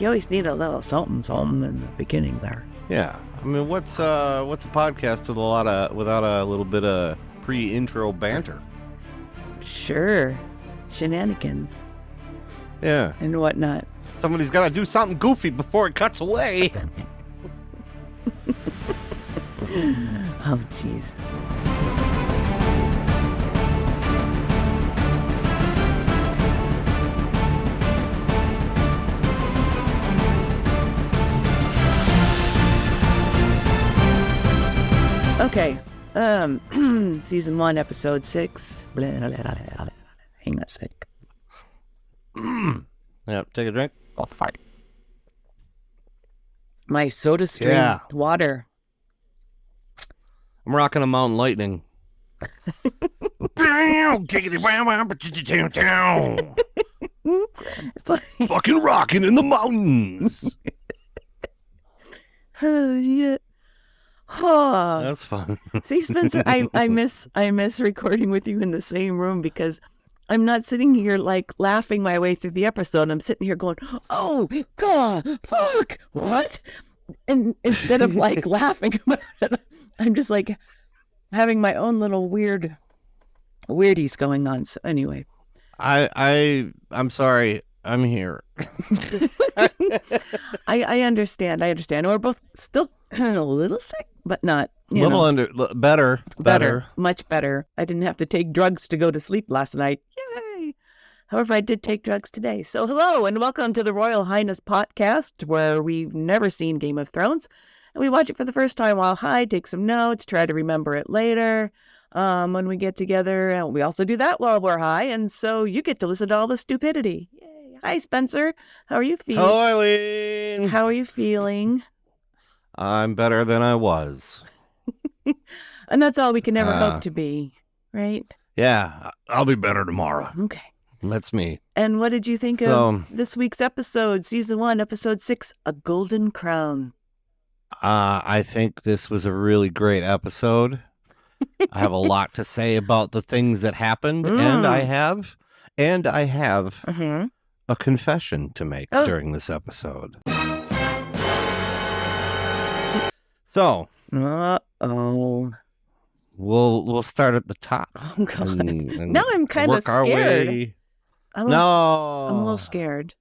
You always need a little something in the beginning there. Yeah. I mean, what's a podcast without a little bit of pre-intro banter? Sure. Shenanigans. Yeah. And whatnot. Somebody's got to do something goofy before it cuts away. Oh, jeez. Okay, season 1, episode 6. Hang on a sec. Yeah, take a drink. Oh, fight. My soda stream water. I'm rocking a Mountain Lightning. Fucking rocking in the mountains. Oh, shit. Oh. That's fun. See, Spencer, I miss recording with you in the same room because I'm not sitting here like laughing my way through the episode. I'm sitting here going, "Oh God, fuck, what?" And instead of like laughing about it, I'm just like having my own little weirdies going on. So anyway, I'm sorry. I'm here. I understand. We're both still a little sick, but not better, much better. I didn't have to take drugs to go to sleep last night. Yay! However, I did take drugs today. So hello and welcome to the Royal Highness podcast, where we've never seen Game of Thrones, and we watch it for the first time while high, take some notes, try to remember it later when we get together, and we also do that while we're high, and so you get to listen to all the stupidity. Yay! Hi, Spencer. How are you feeling? Hello, Eileen. How are you feeling? I'm better than I was. And that's all we can ever hope to be, right? Yeah, I'll be better tomorrow. Okay. That's me. And what did you think of this week's episode, season 1, episode 6, A Golden Crown? I think this was a really great episode. I have a lot to say about the things that happened, and I have a confession to make during this episode. So, we'll start at the top. Oh God! Now I'm kind of scared. I'm a little scared.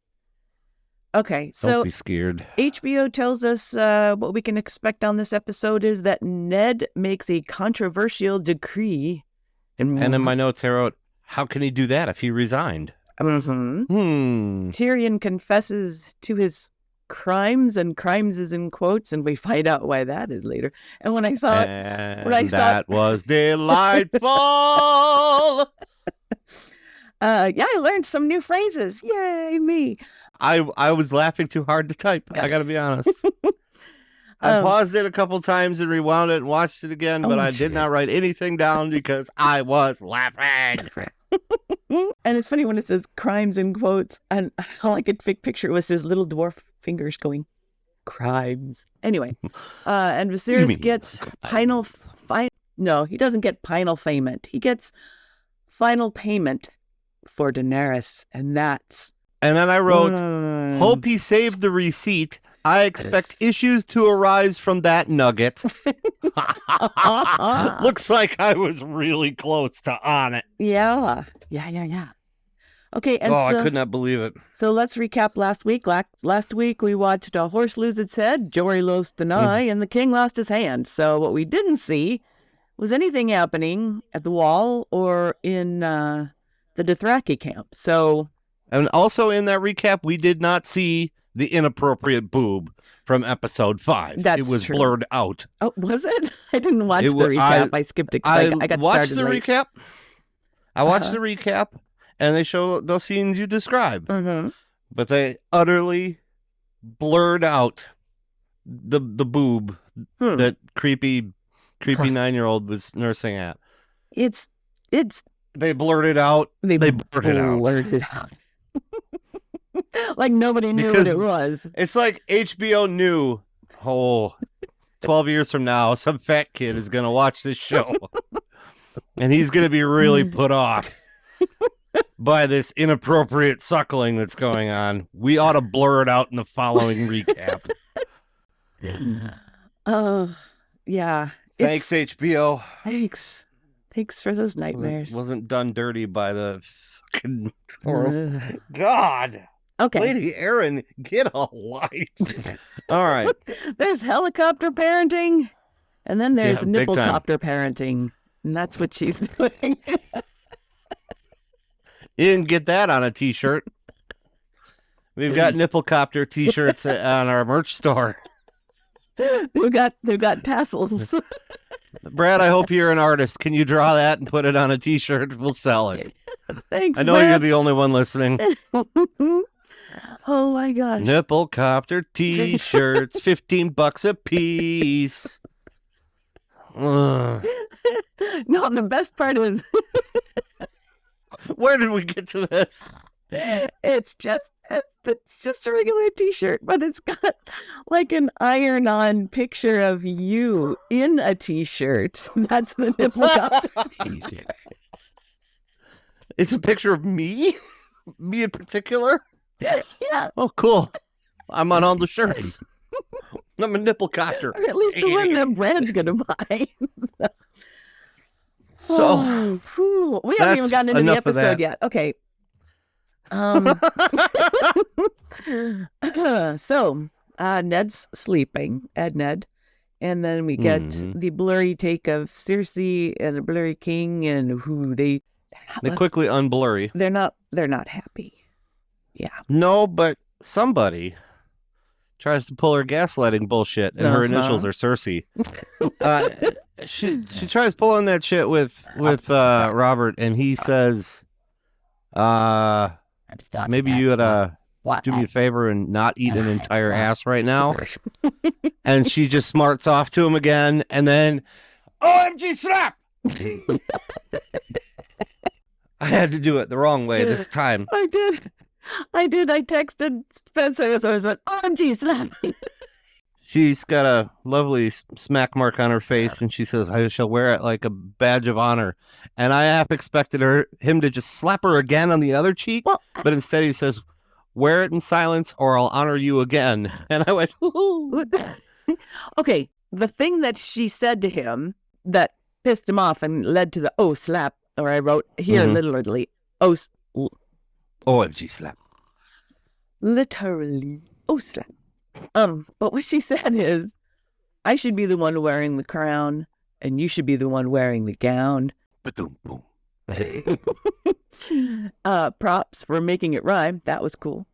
Okay, so don't be scared. HBO tells us what we can expect on this episode is that Ned makes a controversial decree, and in my notes I wrote, "How can he do that if he resigned?" Tyrion confesses to his crimes, and crimes is in quotes, and we find out why that is later. And when I saw that was delightful. I learned some new phrases. Yay, me. I was laughing too hard to type. I got to be honest. I paused it a couple times and rewound it and watched it again, but I did not write anything down because I was laughing. And it's funny when it says crimes in quotes, and all I could picture was his little dwarf fingers going, crimes. Anyway, and Viserys gets no, he doesn't get final payment. He gets final payment for Daenerys, and that's... And then I wrote, hope he saved the receipt. I expect issues to arise from that nugget. Looks like I was really close to on it. Yeah. Okay, and I could not believe it. So let's recap last week. Last week we watched a horse lose its head, Jory lost an eye, and the king lost his hand. So what we didn't see was anything happening at the wall or in the Dothraki camp. And also in that recap, we did not see the inappropriate boob from episode 5. It was true. Blurred out. Oh, was it? I didn't watch the recap. I skipped it because I got watched started the late. recap. I watched the recap, and they show those scenes you described. But they utterly blurred out the boob that creepy 9-year-old was nursing at. It's They blurted out. They blurted it out. Like nobody knew what it was. It's like HBO knew, 12 years from now, some fat kid is going to watch this show. And he's going to be really put off. by this inappropriate suckling that's going on. We ought to blur it out in the following recap. Yeah. Thanks, HBO. Thanks for those nightmares. Wasn't done dirty by the fucking God. Okay. Lady Erin, get a life. All right. There's helicopter parenting, and then there's Yeah, big time. nipplecopter parenting, and that's what she's doing. You didn't get that on a t-shirt. We've got nipplecopter t-shirts on our merch store. They've got tassels. Brad, I hope you're an artist. Can you draw that and put it on a t-shirt? We'll sell it. Thanks, I know Brad. you're the only one listening. Oh my gosh. Nipplecopter t-shirts, $15 a piece. Ugh. No, the best part is Where did we get to this? it's just a regular t-shirt, but it's got like an iron-on picture of you in a t-shirt. That's the nipplecopter t-shirt. It's a picture of me? Me in particular? Yes. Oh, cool. I'm on all the shirts. I'm a nipplecopter. Or at least the one that Brad's gonna buy. So, we haven't even gotten into the enough of episode that. yet. Okay. So Ned's sleeping, EdNed, and then we get the blurry take of Cersei and the blurry king, and who they quickly unblurry. They're not happy. Yeah. No, but somebody tries to pull her gaslighting bullshit, and her initials are Cersei. She tries pulling that shit with Robert, and he says, maybe you would do me a favor and not eat an entire ass right now. And she just smarts off to him again, and then OMG slap. I had to do it the wrong way this time. I did. I texted Spencer as I was like, OMG slap. She's got a lovely smack mark on her face, and she says, I shall wear it like a badge of honor. And I half expected him to just slap her again on the other cheek, but instead he says, wear it in silence or I'll honor you again. And I went, ooh. Okay, the thing that she said to him that pissed him off and led to the slap, or I wrote here literally, OMG slap. Literally, slap. But what she said is, I should be the one wearing the crown, and you should be the one wearing the gown. Ba-doom, boom. Props for making it rhyme. That was cool.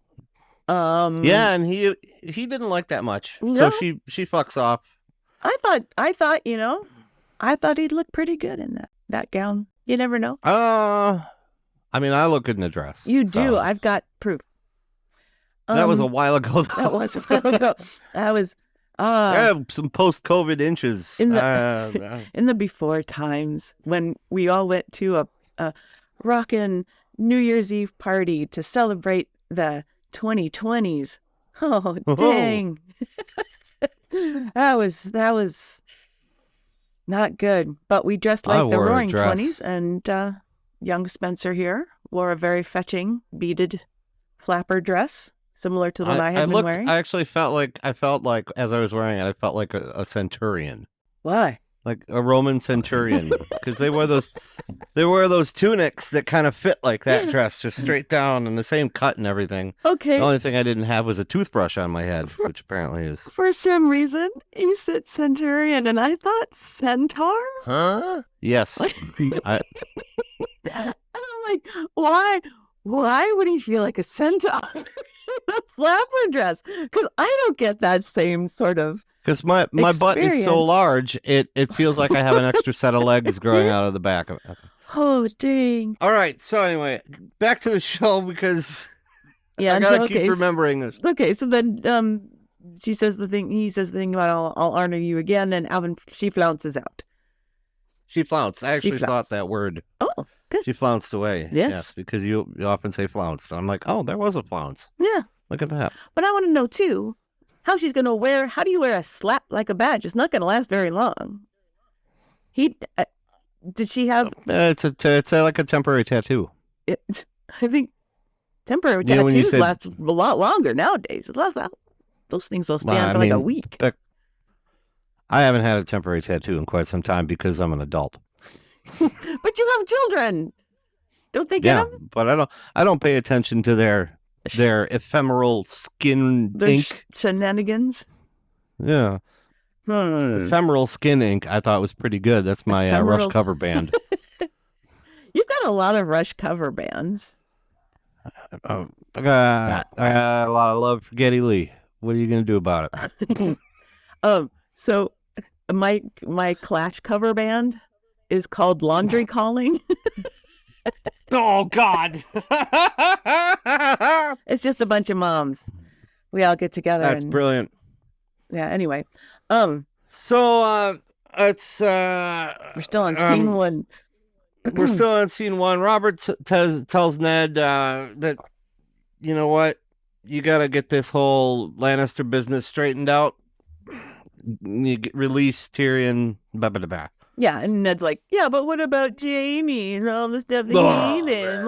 Yeah, and he didn't like that much. No? So she fucks off. I thought he'd look pretty good in that gown. You never know. I mean, I look good in a dress. You do. So. I've got proof. That was a while ago, though. That was a while ago. That was I have some post-COVID inches. in the before times when we all went to a rockin' New Year's Eve party to celebrate the 2020s. Oh, dang. That was not good. But we dressed like the Roaring 20s, and young Spencer here wore a very fetching beaded flapper dress. Similar to the one I had been wearing. I actually felt like as I was wearing it, I felt like a centurion. Why? Like a Roman centurion, because they wear those tunics that kind of fit like that dress, just straight down and the same cut and everything. Okay. The only thing I didn't have was a toothbrush on my head, which apparently is. For some reason, you said centurion, and I thought centaur. Huh? Yes. And I'm like, why? Why would he feel like a centaur? A flapper dress, because I don't get that same sort of because my butt is so large it feels like I have an extra set of legs growing out of the back of it. Oh dang. All right, so anyway, back to the show because I gotta keep remembering this. Okay, so then he says the thing about I'll honor you again, and Alvin she flounces out. She flounced. I actually thought that word. Oh, good. She flounced away. Yes. Because you often say flounced. And I'm like, oh, there was a flounce. Yeah. Look at that. But I want to know, too, how do you wear a slap like a badge? It's not going to last very long. Did she have... It's like a temporary tattoo. I think temporary You know, when you tattoos said- last a lot longer nowadays. Those things will stand for like a week. I haven't had a temporary tattoo in quite some time because I'm an adult. But you have children. Don't they get them? But I don't pay attention to their ephemeral skin Their ink. shenanigans. Yeah. Ephemeral skin ink I thought was pretty good. That's my Rush cover band. You've got a lot of Rush cover bands. I got a lot of love for Geddy Lee. What are you going to do about it? So my Clash cover band is called Laundry Calling. Oh, God. It's just a bunch of moms. We all get together. That's brilliant. Yeah, anyway. So it's we're still on scene one. We're still on scene one. Robert tells Ned that, you know what, you got to get this whole Lannister business straightened out. You release Tyrion. Blah, blah, blah. Yeah, and Ned's like, yeah, but what about Jamie and all the stuff that he did?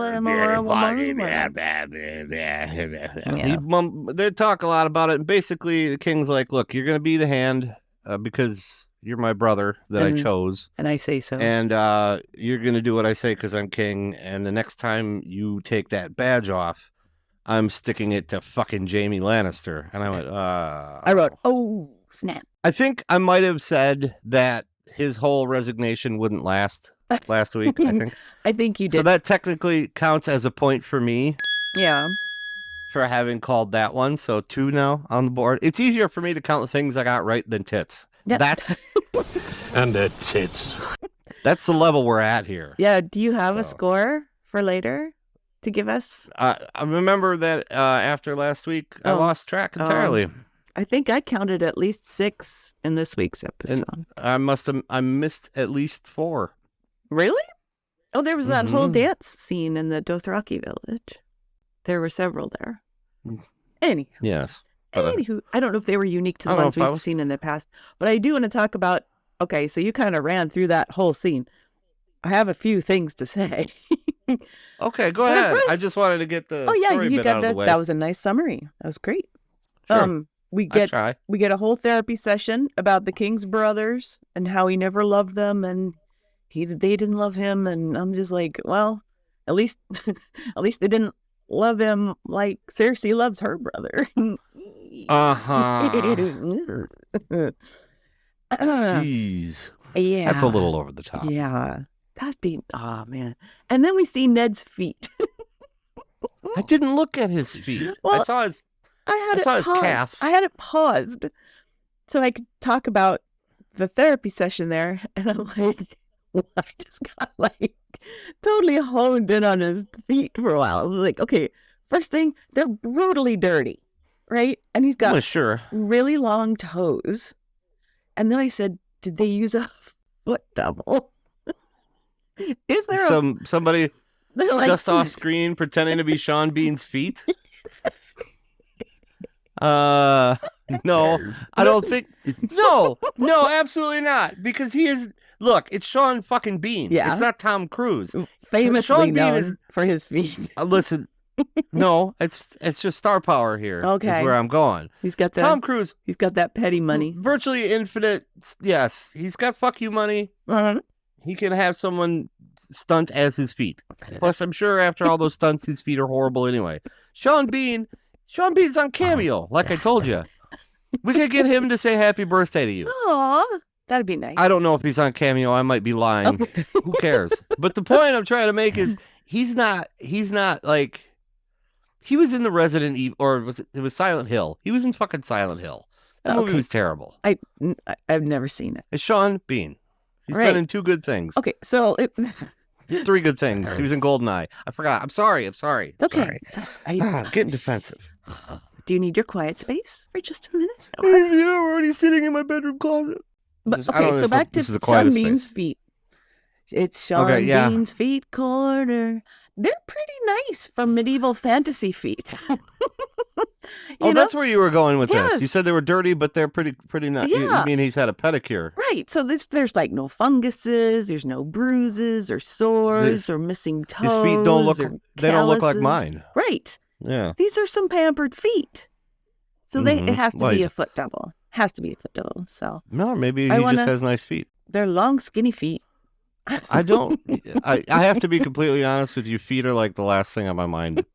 They talk a lot about it, and basically the king's like, look, you're going to be the hand because you're my brother that I chose. And I say so. And you're going to do what I say because I'm king, and the next time you take that badge off, I'm sticking it to fucking Jaime Lannister. And I went, I wrote, oh, snap. I think I might have said that his whole resignation wouldn't last last week, I think. I think you did. So that technically counts as a point for me. Yeah. For having called that one. So 2 now on the board. It's easier for me to count the things I got right than tits. Yep. That's And the tits. That's the level we're at here. Yeah. Do you have a score for later to give us? I remember that after last week, I lost track entirely. I think I counted at least 6 in this week's episode. And I missed at least 4. Really? Oh, there was that whole dance scene in the Dothraki village. There were several there. Anyhow. Yes. Anywho, I don't know if they were unique to the ones we've seen in the past, but I do want to talk about, okay, so you kind of ran through that whole scene. I have a few things to say. Okay, go ahead. I just wanted to get the story bit out of the way. That was a nice summary. That was great. Sure. We get a whole therapy session about the King's brothers and how he never loved them and they didn't love him, and I'm just like, well, at least they didn't love him like Cersei loves her brother. Jeez. Yeah. That's a little over the top. Yeah. That'd be, oh man. And then we see Ned's feet. I didn't look at his feet. Well, I saw his his calf. I had it paused so I could talk about the therapy session there. And I'm like, I just got like totally honed in on his feet for a while. I was like, okay, first thing, they're brutally dirty, right? And he's got really long toes. And then I said, did they use a foot double? Is there somebody like, just off screen pretending to be Sean Bean's feet? No, I don't think. No, absolutely not. Because he is. Look, it's Sean fucking Bean. Yeah. It's not Tom Cruise. Famously known for his feet. Listen, no, it's just star power here. Okay. Is where I'm going. He's got that. Tom Cruise. He's got that petty money. Virtually infinite. Yes, he's got fuck you money. He can have someone stunt as his feet. Plus, I'm sure after all those stunts, his feet are horrible anyway. Sean Bean's on Cameo, like I told you. We could get him to say happy birthday to you. Aw, that'd be nice. I don't know if he's on Cameo. I might be lying. Okay. Who cares? But the point I'm trying to make is he's not like, he was in the Resident Evil, or it was Silent Hill. He was in fucking Silent Hill. That movie was terrible. I've never seen it. It's Sean Bean. He's been in 2 good things. Okay, so 3 good things. He was in Goldeneye. I forgot. I'm sorry. Okay. Getting defensive. Do you need your quiet space for just a minute? Yeah, we're already sitting in my bedroom closet. But, okay, so back to Sean Bean's feet. It's Sean Bean's feet corner. They're pretty nice for medieval fantasy feet. That's where you were going with Yes. this. You said they were dirty, but they're pretty nice. Yeah. You mean he's had a pedicure? Right. So there's like no funguses, there's no bruises or sores or missing toes. His feet don't look. Or They don't look like calluses. mine. Right. Yeah. These are some pampered feet. So it has to be a foot double. Has to be a foot double. So No, maybe he just has nice feet. they're long, skinny feet. I don't. I have to be completely honest with you. Feet are like the last thing on my mind.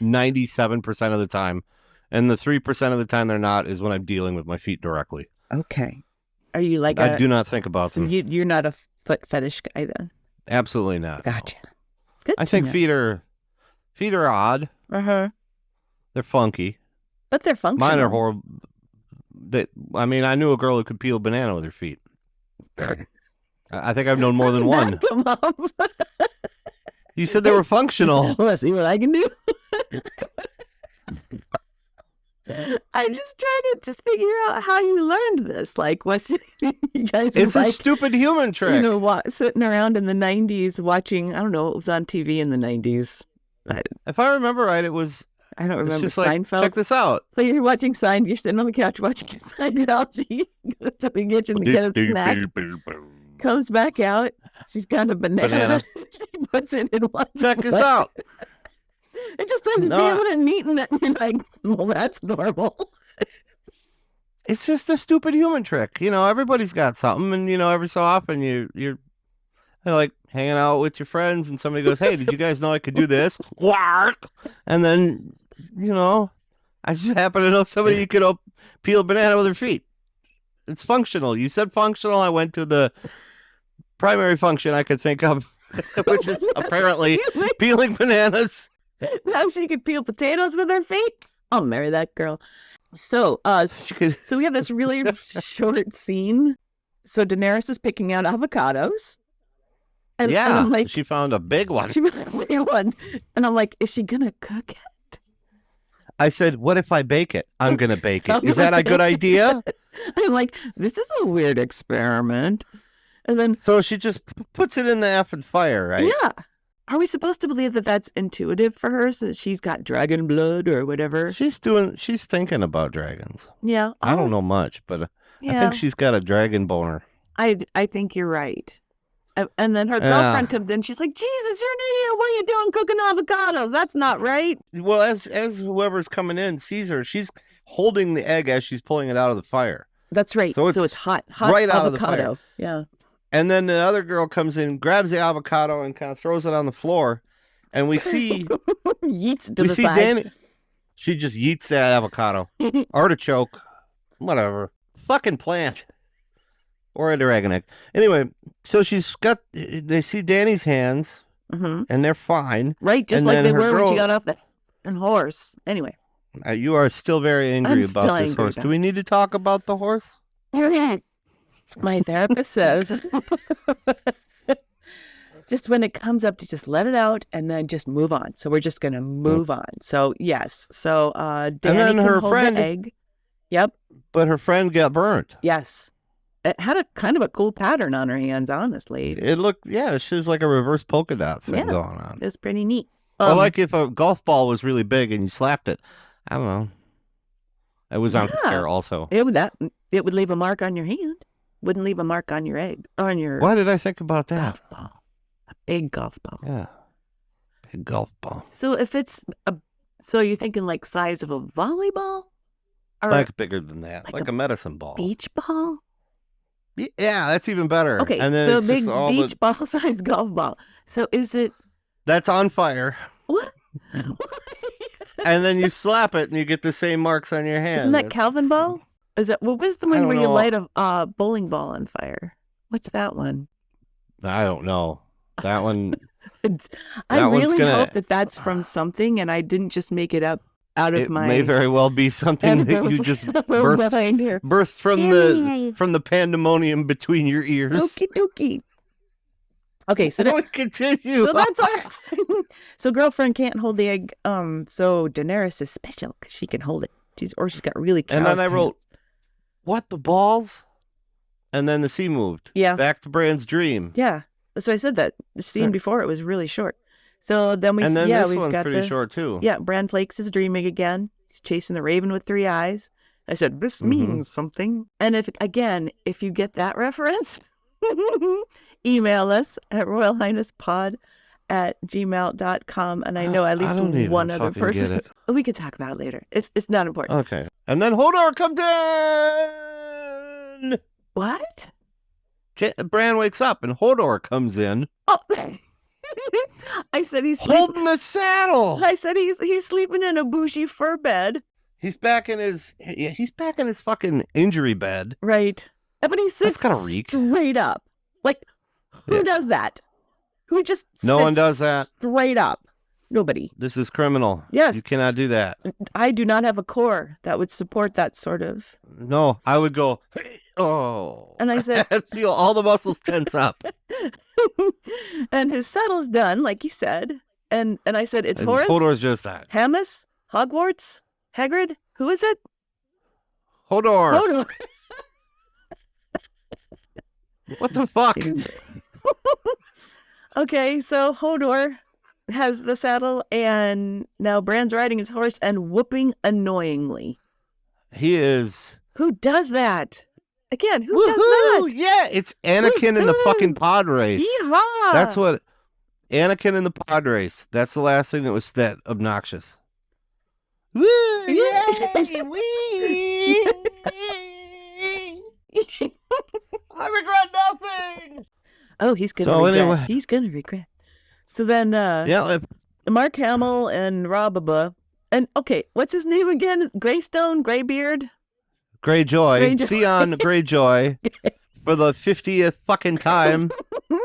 97% of the time, and the 3% of the time they're not is when I'm dealing with my feet directly. Okay. Are you like I do not think about them. You're not a foot fetish guy then? Absolutely not. Gotcha. Good. I think feet are odd. They're funky. But they're functional. Mine are horrible. I knew a girl who could peel a banana with her feet. I think I've known more than one. Come up. You said they were functional. Let's see what I can do. I'm just trying to figure out how you learned this. Like, what's you guys? It's like, a stupid human trick. Sitting around in the '90s watching. I don't know what was on TV in the '90s. If I remember right, it was. I don't remember just like, Seinfeld. check this out. So you're watching Seinfeld. You're sitting on the couch watching Seinfeld. She goes to the kitchen to get a snack. Comes back out. She's got a banana. She puts it in one. Check this out. It just starts peeling and eating it. And you're like, well, that's normal. It's just a stupid human trick. Everybody's got something. And, every so often you're like hanging out with your friends and somebody goes, hey, did you guys know I could do this? And then, I just happen to know somebody who could peel a banana with her feet. It's functional. You said functional. I went to the primary function I could think of, which is apparently peeling bananas. Now she could peel potatoes with her feet. I'll marry that girl. So we have this really short scene. So Daenerys is picking out avocados. And I'm like, she found a big one. She found a big one. And I'm like, is she going to cook it? I said, what if I bake it? I'm going to bake it. Is that a good idea? I'm like, this is a weird experiment. And then. So she just puts it in the effing fire, right? Yeah. Are we supposed to believe that that's intuitive for her since she's got dragon blood or whatever? She's thinking about dragons. Yeah. I don't know much, but I think she's got a dragon boner. I think you're right. And then her girlfriend comes in. She's like, Jesus, you're an idiot. What are you doing cooking avocados? That's not right. Well, as whoever's coming in sees her, she's holding the egg as she's pulling it out of the fire. That's right. So it's hot right avocado. Out of the fire. Yeah. And then the other girl comes in, grabs the avocado, and kind of throws it on the floor. And we see yeets to the side. Danny. She just yeets that avocado. Artichoke. Whatever. Fucking plant. Or a dragon egg. Anyway, so they see Danny's hands, and they're fine. Right, just like they were when she got off that horse. Anyway. You are still very angry about this horse. Do we need to talk about the horse? My therapist says, just when it comes up to just let it out and then just move on. So we're just going to move on. So, yes. So Danny can hold the egg. Yep. But her friend got burnt. Yes. It had a kind of a cool pattern on her hands, honestly. It looked, she was like a reverse polka dot thing going on. It was pretty neat. Or like if a golf ball was really big and you slapped it. I don't know. It was unfair also. It would leave a mark on your hand. Wouldn't leave a mark on your egg. On your Why did I think about that? Golf ball. A big golf ball. Yeah. Big golf ball. So if it's so you're thinking like size of a volleyball? Or like bigger than that. Like a medicine ball. Beach ball? Yeah, that's even better. Okay, and then so it's a big just beach ball sized golf ball. So is it... That's on fire. What? And then you slap it and you get the same marks on your hand. Isn't that Calvin ball? Is that what was the one where you light a bowling ball on fire? What's that one? I don't know. That one... I really hope that that's from something and I didn't just make it up out of my... It may very well be something that you just birthed from the pandemonium between your ears. Okie dokie. Okay, so continue. So that's all right. So girlfriend can't hold the egg. So Daenerys is special because she can hold it. She's got really calloused And then I wrote, hands. what, the balls? And then the sea moved. Yeah. Back to Bran's dream. Yeah. So I said that the scene before, it was really short. So then and then this we've one's got pretty short too. Yeah, Bran Flakes is dreaming again. He's chasing the raven with 3 eyes. I said, this means something. And if you get that reference, email us at royalhighnesspod@gmail.com. And I know at least one other person. Get it. We can talk about it later. It's not important. Okay. And then Hodor comes in. What? Bran wakes up and Hodor comes in. Oh, I said he's holding the saddle. I said he's sleeping in a bushy fur bed. He's back in his fucking injury bed. Right. But he sits That's gotta reek. straight up. Like, who does that? Who just No sits one does that. straight up? Nobody. This is criminal. Yes. You cannot do that. I do not have a core that would support that sort of. No, I would go, hey, oh. And I said, I'd feel all the muscles tense up. and his saddle's done, like you said. And I said, it's And Horus, Hodor's just that. Hamas, Hogwarts, Hagrid. Who is it? Hodor. Hodor. What the fuck? Okay, so Hodor has the saddle, and now Bran's riding his horse and whooping annoyingly. He is. Who does that? Again, who does Woohoo! that? Yeah, it's Anakin in the fucking pod race. Yeehaw! That's what Anakin in the pod race. That's the last thing that was that obnoxious. Woo! Yay! Wee! I regret nothing. Oh, he's gonna regret. Anyway. He's gonna regret. So then, Mark Hamill and Robaba, and okay, what's his name again? Greystone, Greybeard, Greyjoy, Theon Greyjoy, for the 50th fucking time.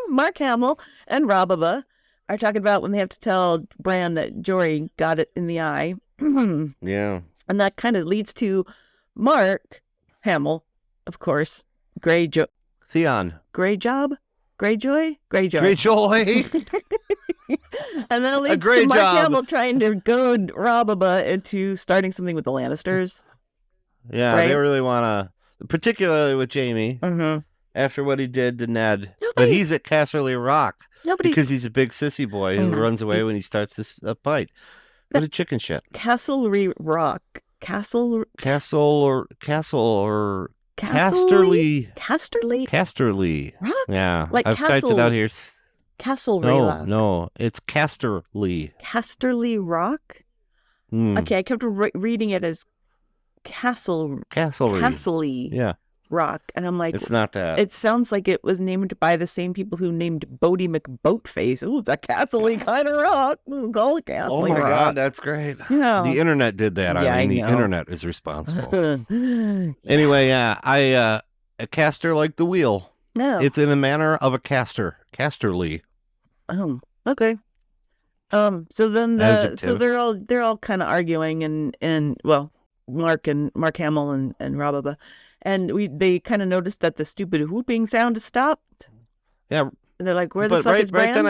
Mark Hamill and Robaba are talking about when they have to tell Bran that Jory got it in the eye. Yeah, and that kind of leads to Mark Hamill, of course, Greyjoy, Theon, Greyjoy. Greyjoy. And that leads to Mark Hamill trying to goad Robaba into starting something with the Lannisters. Yeah, right? They really want to, particularly with Jaime, after what he did to Ned. But he's at Casterly Rock because he's a big sissy boy who runs away when he starts this fight. What a chicken shit. Casterly Rock. Casterly. Casterly. Rock? Yeah. Like I've typed it out here. Castlery. No, it's Casterly. Casterly Rock? Okay, I kept reading it as Castley. Yeah. Rock. And I'm like, it's not that. It sounds like it was named by the same people who named Bodie McBoatface. Ooh, it's a Castley kind of rock. Ooh, call it Castley Oh my rock. God, that's great. Yeah. The internet did that. Yeah, I mean, the internet is responsible. Anyway, yeah, a caster like the wheel. No. It's in a manner of a caster. Casterly. Oh, okay. So then they're all kind of arguing and well, Mark Hamill and Robaba, and they kind of noticed that the stupid whooping sound has stopped. Yeah, and they're like, "Where the fuck is Bran?" Right then,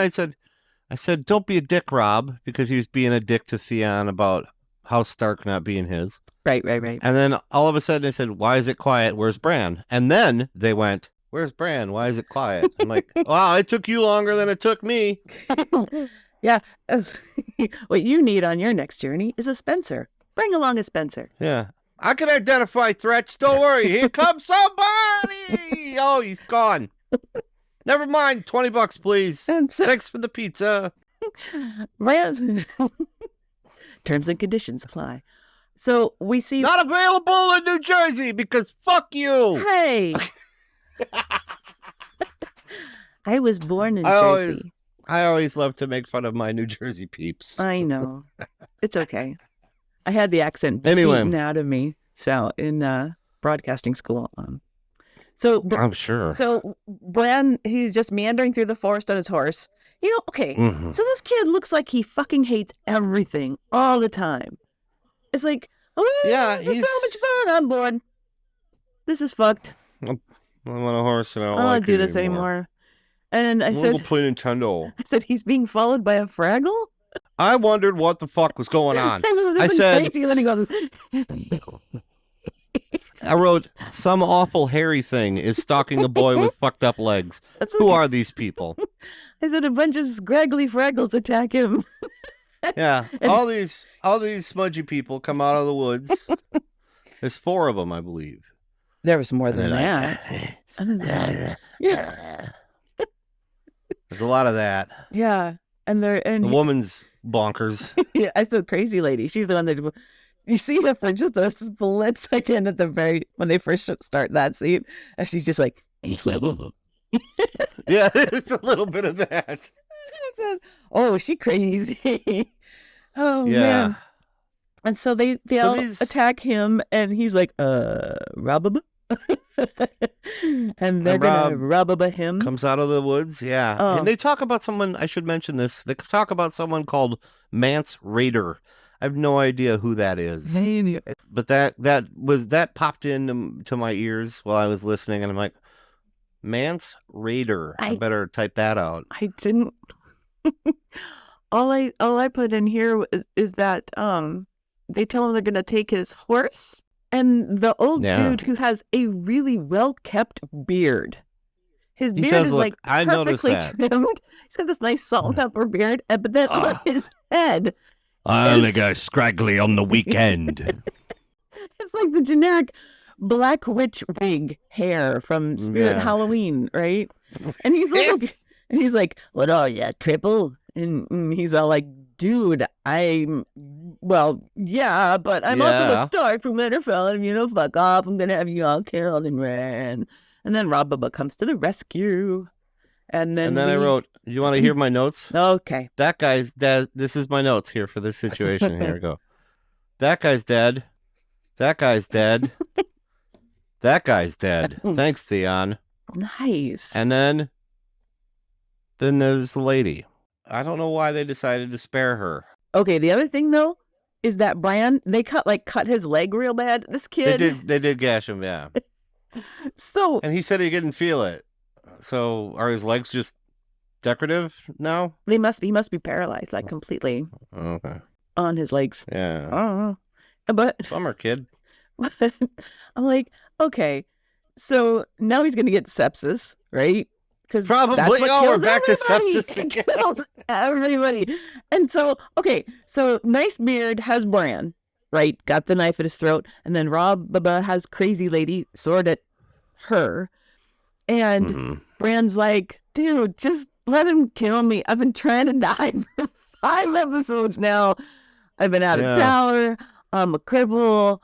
I said, "Don't be a dick, Rob," because he was being a dick to Theon about House Stark not being his. Right. And then all of a sudden, they said, "Why is it quiet? Where's Bran?" And then they went, "Where's Bran? Why is it quiet?" I'm like, "Wow, it took you longer than it took me." Yeah. What you need on your next journey is a Spencer. Bring along a Spencer. Yeah. I can identify threats. Don't worry. Here comes somebody. Oh, he's gone. Never mind. $20, please. Thanks for the pizza. Terms and conditions apply. So we see... Not available in New Jersey because fuck you. Hey. I was born in Jersey. I always love to make fun of my New Jersey peeps. I know. It's okay. I had the accent beaten out of me. So in broadcasting school. So I'm sure. So Bran, he's just meandering through the forest on his horse. You know, okay. So this kid looks like he fucking hates everything all the time. It's like, oh yeah, this is so much fun. I'm bored. This is fucked. I'm on a horse and I don't want to do this anymore. And I said, "We'll play Nintendo." I said, he's being followed by a Fraggle? I wondered what the fuck was going on. I said, then he goes, I wrote, "Some awful hairy thing is stalking a boy with fucked up legs. Who are these people?" I said a bunch of scraggly fraggles attack him. Yeah, all these smudgy people come out of the woods. There's 4 of them, I believe. There was more than Like, that. Yeah. There's a lot of that. Yeah. And The woman's bonkers. Yeah, I said crazy lady. She's the one that you see her for just a split second at the when they first start that scene, and she's just like, Yeah, it's a little bit of that. oh, she crazy. Oh Yeah. man. And so they all attack him, and he's like, Robaba. And they're gonna Robaba him. Comes out of the woods, yeah. Oh. And they talk about someone, I should mention this, they talk about someone called Mance Raider. I have no idea who that is. But that popped into my ears while I was listening, and I'm like, Mance Raider. I better type that out. I didn't. all I put in here is that they tell him they're gonna take his horse, and the old dude who has a really well kept beard. His beard is like perfectly trimmed. He's got this nice salt and pepper beard, but then on his head, I only go scraggly on the weekend. It's like the generic Black Witch wig hair from Spirit Halloween, right? And he's like, "What are you, cripple?" And he's all like, "Dude, but I'm also a Stark from Winterfell, and fuck off. I'm gonna have you all killed and ran." And then Rob Bubba comes to the rescue, and then I wrote, "You want to hear my notes?" Okay. That guy's dead. This is my notes here for this situation. Here we go. That guy's dead. That guy's dead. That guy's dead. Thanks, Theon. Nice. And then there's the lady. I don't know why they decided to spare her. Okay, the other thing though is that Bran, they cut his leg real bad. This kid, they did gash him, yeah. So, and he said he didn't feel it. So are his legs just decorative now? He must be paralyzed, like completely. Okay. On his legs. Yeah. I don't know. But bummer, kid. I'm like, okay, so now he's gonna get sepsis, right? Because probably. We're back to sepsis again. It kills everybody. And so, okay, so nice beard has Bran, right? Got the knife at his throat, and then Rob Bubba has crazy lady sword at her, and Bran's like, dude, just let him kill me. I've been trying to die for 5 episodes now. I've been out of tower. I'm a cripple.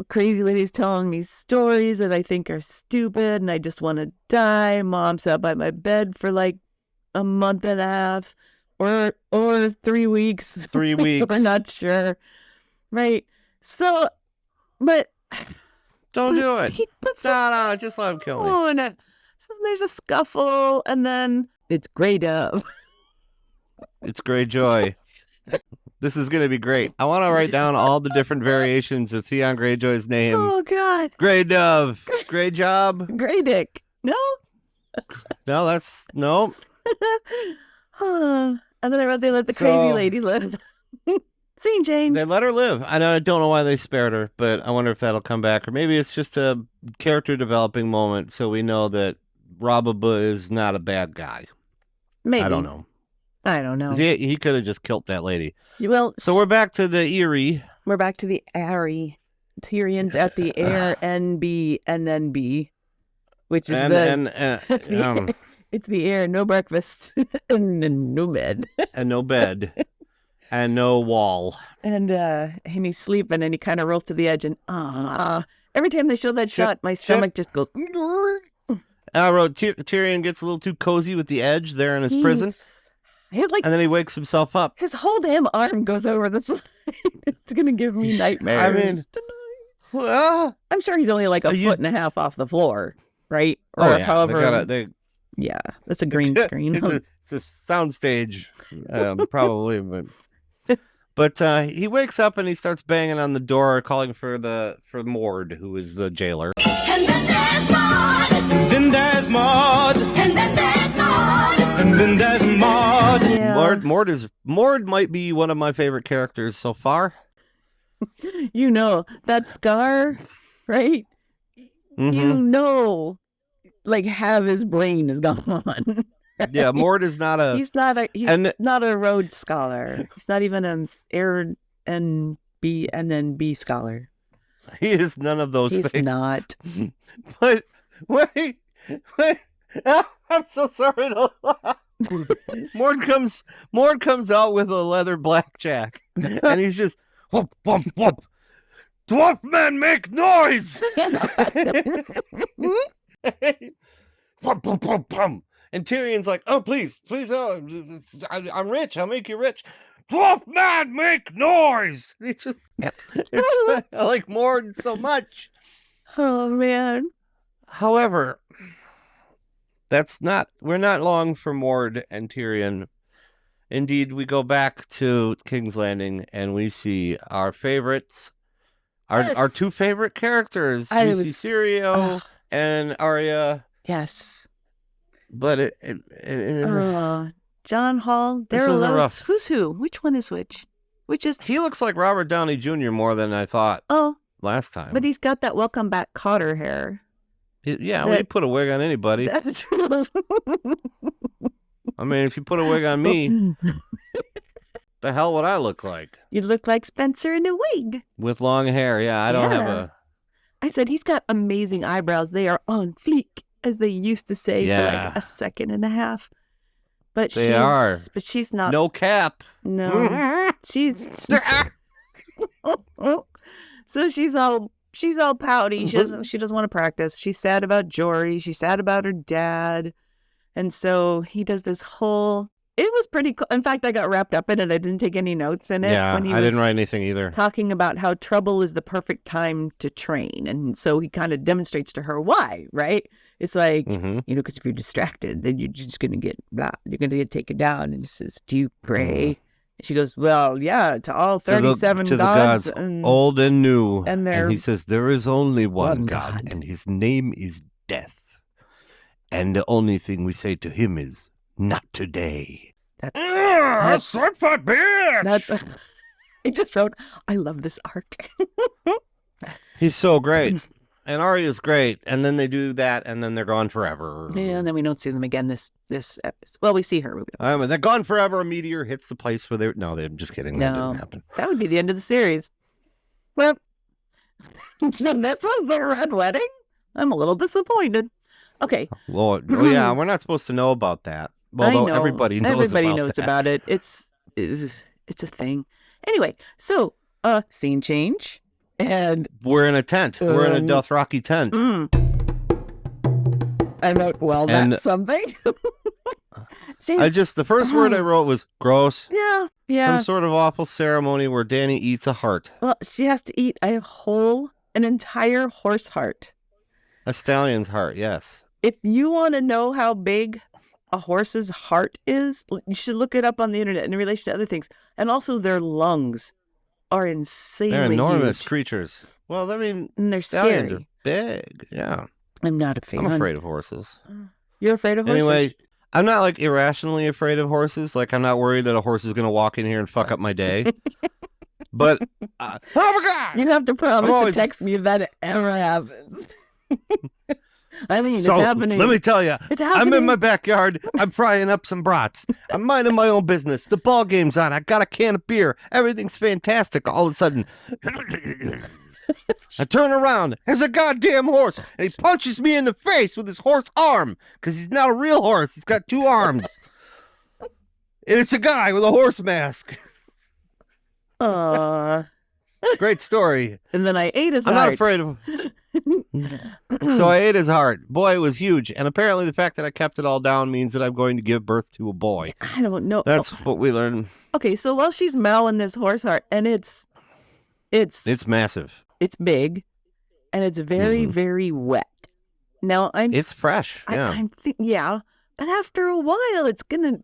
Crazy lady's telling me stories that I think are stupid, and I just want to die. Mom sat by my bed for like a month and a half, or 3 weeks. 3 weeks. We're not sure, right? So, but don't do it. No, just let him kill me. And so there's a scuffle, and then it's Grey Dove. It's Greyjoy. This is going to be great. I want to write down all the different variations of Theon Greyjoy's name. Oh, God. Grey Dove. Grey Job. Grey Dick. No? No, that's... No. And then I wrote they let the crazy lady live. Scene change. They let her live. I don't know why they spared her, but I wonder if that'll come back. Or maybe it's just a character developing moment so we know that Robaba is not a bad guy. Maybe. I don't know. He could have just killed that lady. Well, so we're back to the Eyrie. We're back to the Eyrie. Tyrion's at the NNB, which is it's the air, no breakfast, and no bed. And no bed. And no wall. And he's sleeping, and he kind of rolls to the edge, and every time they show that shot, my stomach just goes. I wrote Tyrion gets a little too cozy with the edge there in his prison. And then he wakes himself up. His whole damn arm goes over the slide. It's going to give me nightmares tonight. I'm sure he's only like a foot and a half off the floor, right? Or however. Yeah, that's a green screen. It's a soundstage, probably. But he wakes up and he starts banging on the door, calling for Mord, who is the jailer. And then there's Maud. And then there's Maud. And then there's Maud. And then there's Maud. Yeah. Mord might be one of my favorite characters so far. You know, that scar, right? Mm-hmm. You know, like half his brain is gone. Yeah, Mord is not a. He's not a Rhodes Scholar. He's not even an B scholar. He is none of those He's things. not. But wait. I'm so sorry to laugh. Mord comes out with a leather blackjack, and he's just whoop whoop whoop. Dwarf men make noise. Pum, pum, pum, pum. And Tyrion's like, oh please, oh, I'm rich. I'll make you rich. Dwarf man, make noise. I like Mord so much. Oh man. However, we're not long for Mord and Tyrion. Indeed, we go back to King's Landing and we see our favorites, our two favorite characters. We see Syrio and Arya. Yes. But John Hall, Daryl Oates. Who's who? Which one is which? He looks like Robert Downey Jr. more than I thought. Last time. But he's got that welcome back Cotter hair. You put a wig on anybody. That's true. I mean, if you put a wig on me, the hell would I look like? You look like Spencer in a wig. With long hair, yeah. I don't have a... I said he's got amazing eyebrows. They are on fleek, as they used to say for like a second and a half. But she's not. No cap. No. she's So she's all pouty. She doesn't want to practice. She's sad about Jory. She's sad about her dad. And so he does this whole... It was pretty cool. In fact, I got wrapped up in it. I didn't take any notes in it. Yeah, I didn't write anything either. Talking about how trouble is the perfect time to train. And so he kind of demonstrates to her why, right? It's like, because if you're distracted, then you're just going to get blah. You're going to get taken down. And he says, do you pray? And she goes, well, yeah, to all 37 to gods. The gods old and new. And he says, there is only one God, and his name is death. And the only thing we say to him is, not today. That's what for bitch. I just wrote, I love this arc. He's so great. And Arya's great. And then they do that, and then they're gone forever. Yeah, and then we don't see them again this episode. Well, we see her. They're gone forever. A meteor hits the place where they're... No, I'm just kidding. That didn't happen. That would be the end of the series. Well, so this was the Red Wedding? I'm a little disappointed. Okay. Well, yeah, we're not supposed to know about that. Although everybody knows about it. It's a thing. Anyway, so scene change, and we're in a tent. We're in a Dothraki tent. I wrote, well, that's something. The first word I wrote was gross. Yeah. Some sort of awful ceremony where Dany eats a heart. Well, she has to eat an entire horse heart. A stallion's heart, yes. If you want to know how big a horse's heart is, you should look it up on the internet in relation to other things. And also their lungs are insanely They're enormous huge. Creatures. Well, I mean, and they're stallions scary. are big, yeah. I'm not a fan. I'm afraid of horses. You're afraid of horses? Anyway, I'm not like irrationally afraid of horses. Like, I'm not worried that a horse is going to walk in here and fuck up my day. But, oh my God! You have to promise to text me if that ever happens. I mean, it's happening. Let me tell you, it's happening. I'm in my backyard. I'm frying up some brats. I'm minding my own business. The ball game's on. I got a can of beer. Everything's fantastic. All of a sudden, I turn around. There's a goddamn horse, and he punches me in the face with his horse arm because he's not a real horse. He's got two arms, and it's a guy with a horse mask. Great story. And then I ate his heart. I'm not afraid of him. So I ate his heart. Boy, it was huge. And apparently the fact that I kept it all down means that I'm going to give birth to a boy. I don't know. That's what we learned. Okay, so while she's mowing this horse heart, and it's massive. It's big, and it's very, very wet. Now it's fresh. Yeah. But after a while, it's gonna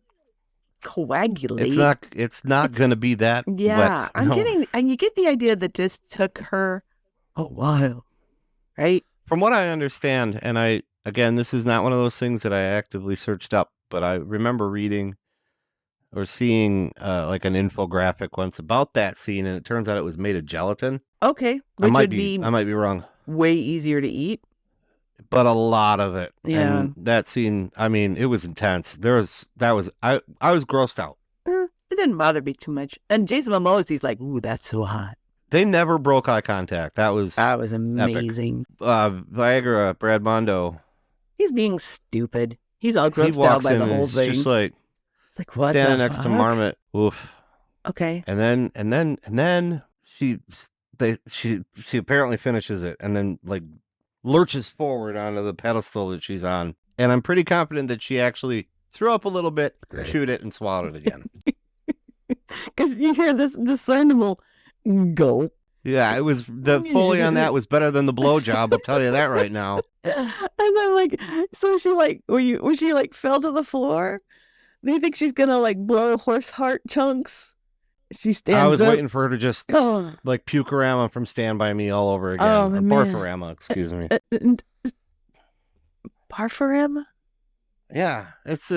coagulate. It's not gonna be that wet. Yeah, and you get the idea that this took her a while, right? From what I understand, and this is not one of those things that I actively searched up, but I remember reading or seeing like an infographic once about that scene, and it turns out it was made of gelatin. Okay, I might be wrong. Way easier to eat. but a lot of it. Yeah. And that scene, I mean, it was intense. I was grossed out. It didn't bother me too much. And Jason Momoa, he's like, ooh, that's so hot. They never broke eye contact. That was amazing. Viagra, Brad Mondo. He's being stupid. He's all grossed out by the whole thing. Just like, it's like, what standing the next fuck? to Marmot. Oof. Okay. And then she apparently finishes it and then like lurches forward onto the pedestal that she's on. And I'm pretty confident that she actually threw up a little bit, chewed it, and swallowed it again. Because you hear this discernible gulp. Yeah, it was the Foley on that was better than the blowjob. I'll tell you that right now. And then like, so she like, when she like fell to the floor, do you think she's gonna like blow horse heart chunks? She stands up. I was waiting for her to just like pukerama from Stand By Me all over again. Oh, or man. Barfarama, excuse me. Barfarama? Yeah, it's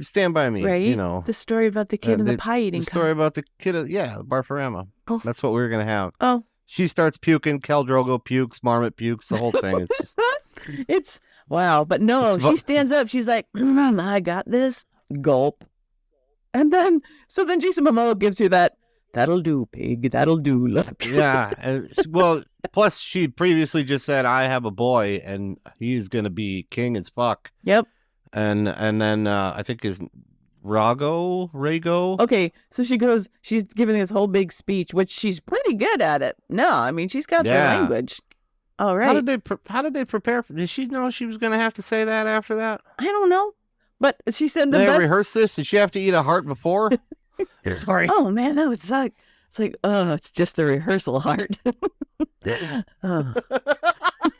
Stand By Me, Right? you know. The story about the kid and the pie eating. The story about the kid, Barfarama. Oh. That's what we were going to have. Oh. She starts puking, Khal Drogo pukes, Marmot pukes, the whole thing. It's just... It's, wow. But no, she stands up. She's like, I got this. Gulp. And then, so then Jason Momoa gives you that'll do, pig, that'll do, look. Yeah. Well, plus she previously just said, I have a boy, and he's going to be king as fuck. Yep. And then I think his Rago. Okay, so she's giving this whole big speech, which she's pretty good at it. No, I mean, she's got the language. All right. How did they prepare for? Did she know she was going to have to say that after that? I don't know, but she said Did they rehearse this? Did she have to eat a heart before? Sorry. Oh man, that would suck. It's like, oh, it's just the rehearsal heart. Oh.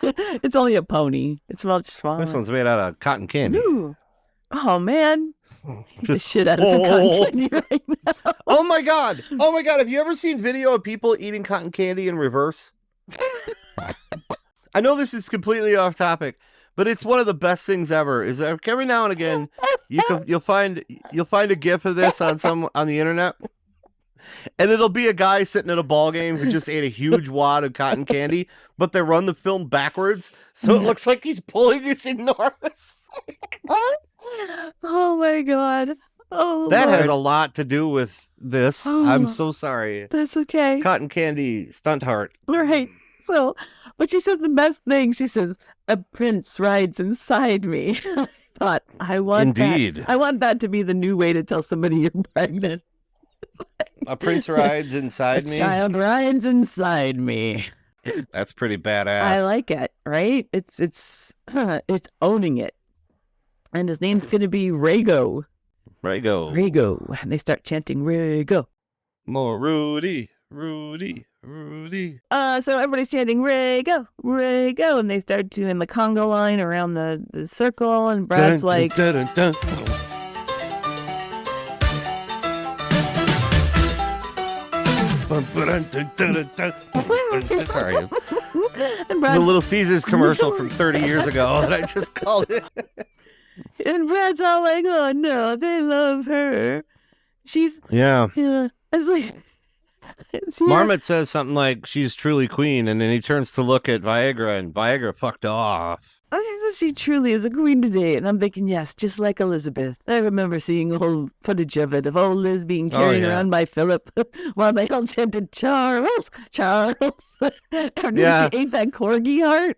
It's only a pony. It's much smaller. This one's made out of cotton candy. Ooh. Oh man. Eat the shit out of some cotton candy right now. Oh my god. Have you ever seen video of people eating cotton candy in reverse? I know this is completely off topic, but it's one of the best things ever. Is that every now and again you'll find a GIF of this on the internet. And it'll be a guy sitting at a ball game who just ate a huge wad of cotton candy, but they run the film backwards, so it looks like he's pulling this enormous. Oh my god! Oh, that Lord. has a lot to do with this. Oh, I'm so sorry. That's okay. Cotton candy stunt heart. All right. So, but she says the best thing. She says, "A prince rides inside me." I thought, I want Indeed. I want that to be the new way to tell somebody you're pregnant. A prince rides inside me. A child rides inside me. That's pretty badass. I like it, right? It's owning it. And his name's gonna be Rhaego. Rhaego. And they start chanting Rhaego. More Rudy. So everybody's chanting Rhaego, and they start doing the conga line around the circle, and Brad's like, dun, dun, dun. Sorry. and The Little Caesars commercial from 30 years ago that I just called it. And Brad's all like, oh no, they love her. She's Yeah. It's like Marmot says something like she's truly queen, and then he turns to look at Viagra, and Viagra fucked off. She truly is a queen today. And I'm thinking, yes, just like Elizabeth. I remember seeing old footage of it, of old Liz being carried around by Philip while they all chanted, Charles. After she ate that corgi heart.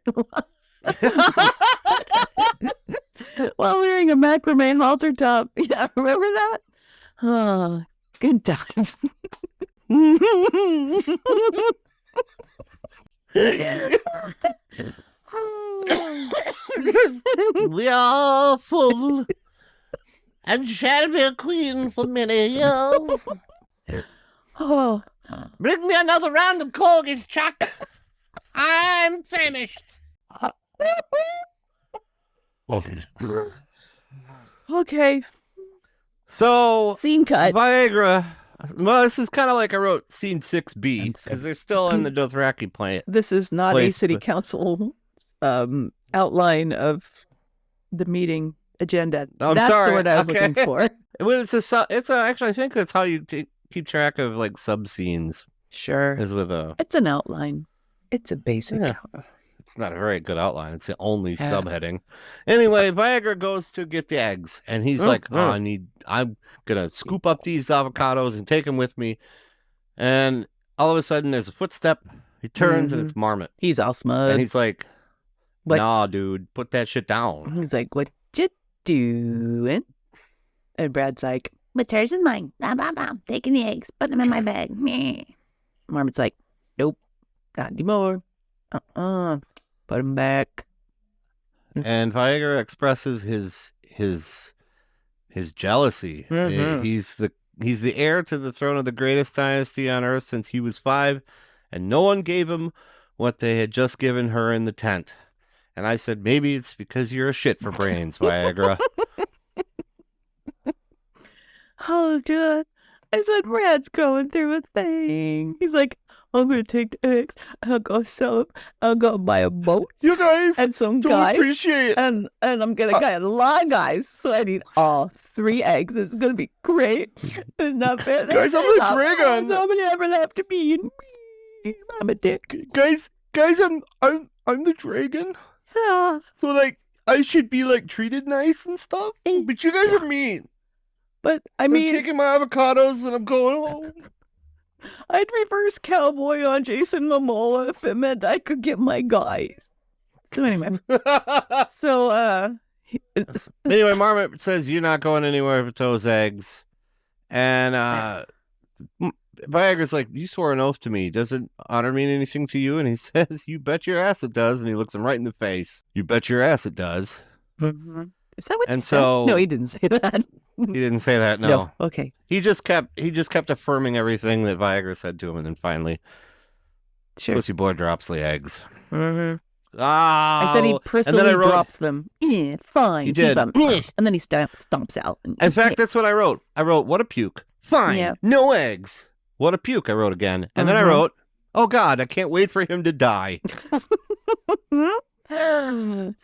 While wearing a macrame halter top. Yeah, remember that? Oh, good times. We are full and shall be a queen for many years. Oh, Bring me another round of corgis, Chuck. I'm finished. okay. So, Scene cut. Viagra. Well, this is kind of like I wrote scene 6B, because they're still in the Dothraki planet. This is not a city council outline of the meeting agenda. I'm That's sorry. the word I was looking for. Well, actually, I think that's how you keep track of like sub scenes. Sure. Is with a. It's an outline. It's a basic outline. It's not a very good outline. It's the only subheading. Anyway, Viagra goes to get the eggs, and he's like, I'm gonna scoop up these avocados and take them with me. And all of a sudden, there's a footstep. He turns, and it's Marmot. He's all smug. And he's like, nah, dude, put that shit down. He's like, what you doing? And Brad's like, what's hers is mine. Blah, blah, blah. Taking the eggs, putting them in my bag. Marmot's like, nope, not anymore. Put them back. And Viagra expresses his jealousy. He's the heir to the throne of the greatest dynasty on earth since he was 5, and no one gave him what they had just given her in the tent. And I said, maybe it's because you're a shit for brains, Viagra. Oh, God. I said, Brad's going through a thing. He's like, I'm going to take the eggs. I'll go sell them. I'll go buy a boat. You guys and some don't guys. Appreciate it. And I'm going to get a lot of guys. So I need all 3 eggs. It's going to be great. It's not fair. Guys, I'm the dragon. Nobody ever left me. I'm a dick. Guys, I'm the dragon. Yeah. So, like, I should be, like, treated nice and stuff. But you guys are mean. But, I'm taking my avocados and I'm going home. I'd reverse cowboy on Jason Momoa if it meant I could get my guys. So anyway. Anyway, Marmot says you're not going anywhere with those eggs. And Viagra's like, you swore an oath to me. Doesn't honor mean anything to you? And he says, you bet your ass it does. And he looks him right in the face. You bet your ass it does. Mm-hmm. Is that what he said? No, he didn't say that. He didn't say that, no. Okay. He just kept affirming everything that Viagra said to him, and then finally, Pussy Boy drops the eggs. Mm-hmm. Oh, I said he personally drops them. Yeah, fine. He did. And then he stomps out. In fact, that's what I wrote. I wrote, what a puke. Fine. Yeah. No eggs. What a puke, I wrote again. And then I wrote, oh, God, I can't wait for him to die. Spoilers.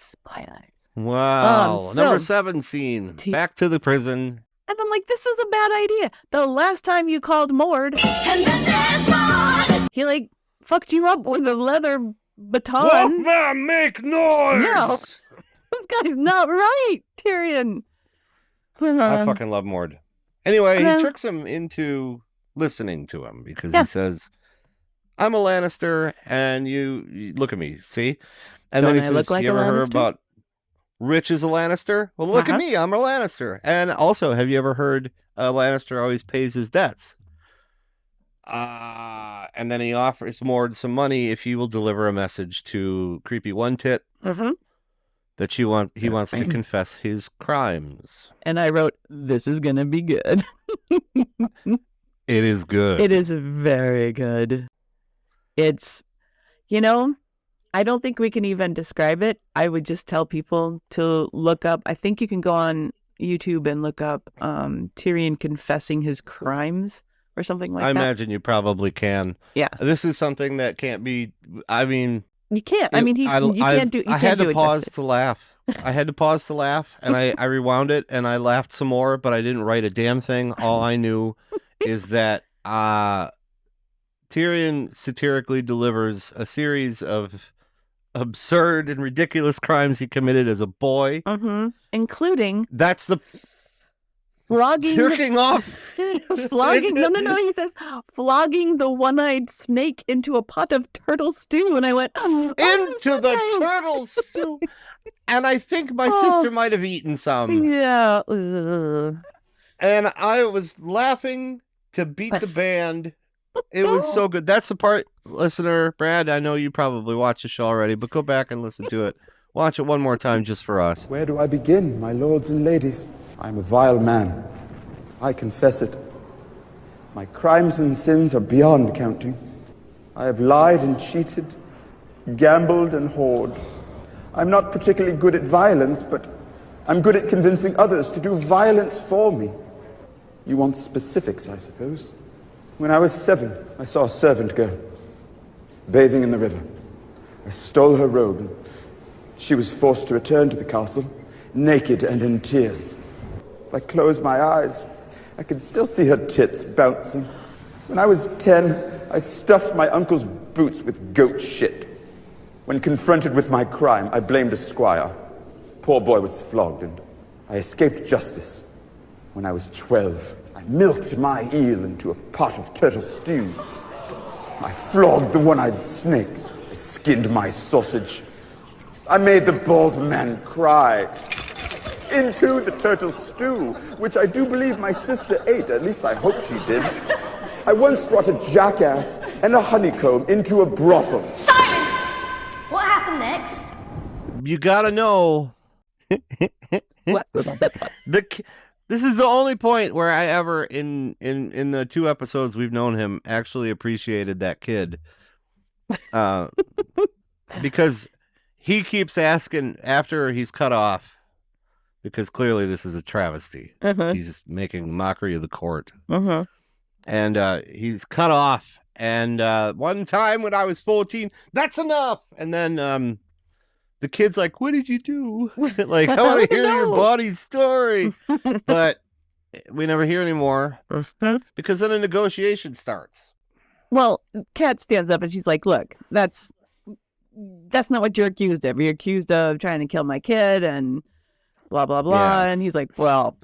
Wow. Number 7 scene. Back to the prison. And I'm like, this is a bad idea. The last time you called Mord, he like fucked you up with a leather baton. Wolfman, make noise! No, this guy's not right, Tyrion. I fucking love Mord. Anyway, he tricks him into listening to him because he says, I'm a Lannister and you look at me, see? And then he says, you ever heard about Rich is a Lannister? Well, look at me. I'm a Lannister. And also, have you ever heard a Lannister always pays his debts? And then he offers Mord some money if he will deliver a message to Creepy One Tit that he wants to confess his crimes. And I wrote, this is going to be good. It is good. It is very good. It's, I don't think we can even describe it. I would just tell people to look up. I think you can go on YouTube and look up Tyrion confessing his crimes or something like that. I imagine you probably can. Yeah. This is something that can't be, I mean. You can't. I mean, you can't do it. I had to pause to laugh. I had to pause to laugh, and I rewound it, and I laughed some more, but I didn't write a damn thing. All I knew is that Tyrion satirically delivers a series of absurd and ridiculous crimes he committed as a boy, including that's the flogging, jerking off, flogging. No. He says flogging the one-eyed snake into a pot of turtle stew, and I went into the turtle stew, and I think my sister might have eaten some. Yeah, and I was laughing to beat the band. It was so good. That's the part, listener, Brad, I know you probably watched the show already, but go back and listen to it. Watch it one more time just for us. Where do I begin, my lords and ladies? I am a vile man. I confess it. My crimes and sins are beyond counting. I have lied and cheated, gambled and whored. I'm not particularly good at violence, but I'm good at convincing others to do violence for me. You want specifics, I suppose? When I was 7, I saw a servant girl bathing in the river. I stole her robe, and she was forced to return to the castle, naked and in tears. If I closed my eyes, I could still see her tits bouncing. When I was 10, I stuffed my uncle's boots with goat shit. When confronted with my crime, I blamed a squire. Poor boy was flogged, and I escaped justice. When I was 12, I milked my eel into a pot of turtle stew. I flogged the one-eyed snake. I skinned my sausage. I made the bald man cry. Into the turtle stew, which I do believe my sister ate. At least I hope she did. I once brought a jackass and a honeycomb into a brothel. Silence! What happened next? You gotta know. What? This is the only point where I ever, in the 2 episodes we've known him, actually appreciated that kid. Because he keeps asking after he's cut off, because clearly this is a travesty. He's making mockery of the court. And he's cut off. And one time when I was 14, that's enough. And then the kid's like, what did you do? Like, I want to hear your body's story. But we never hear anymore because then a negotiation starts. Well, Kat stands up and she's like, look, that's not what you're accused of. You're accused of trying to kill my kid and blah, blah, blah. Yeah. And he's like, well,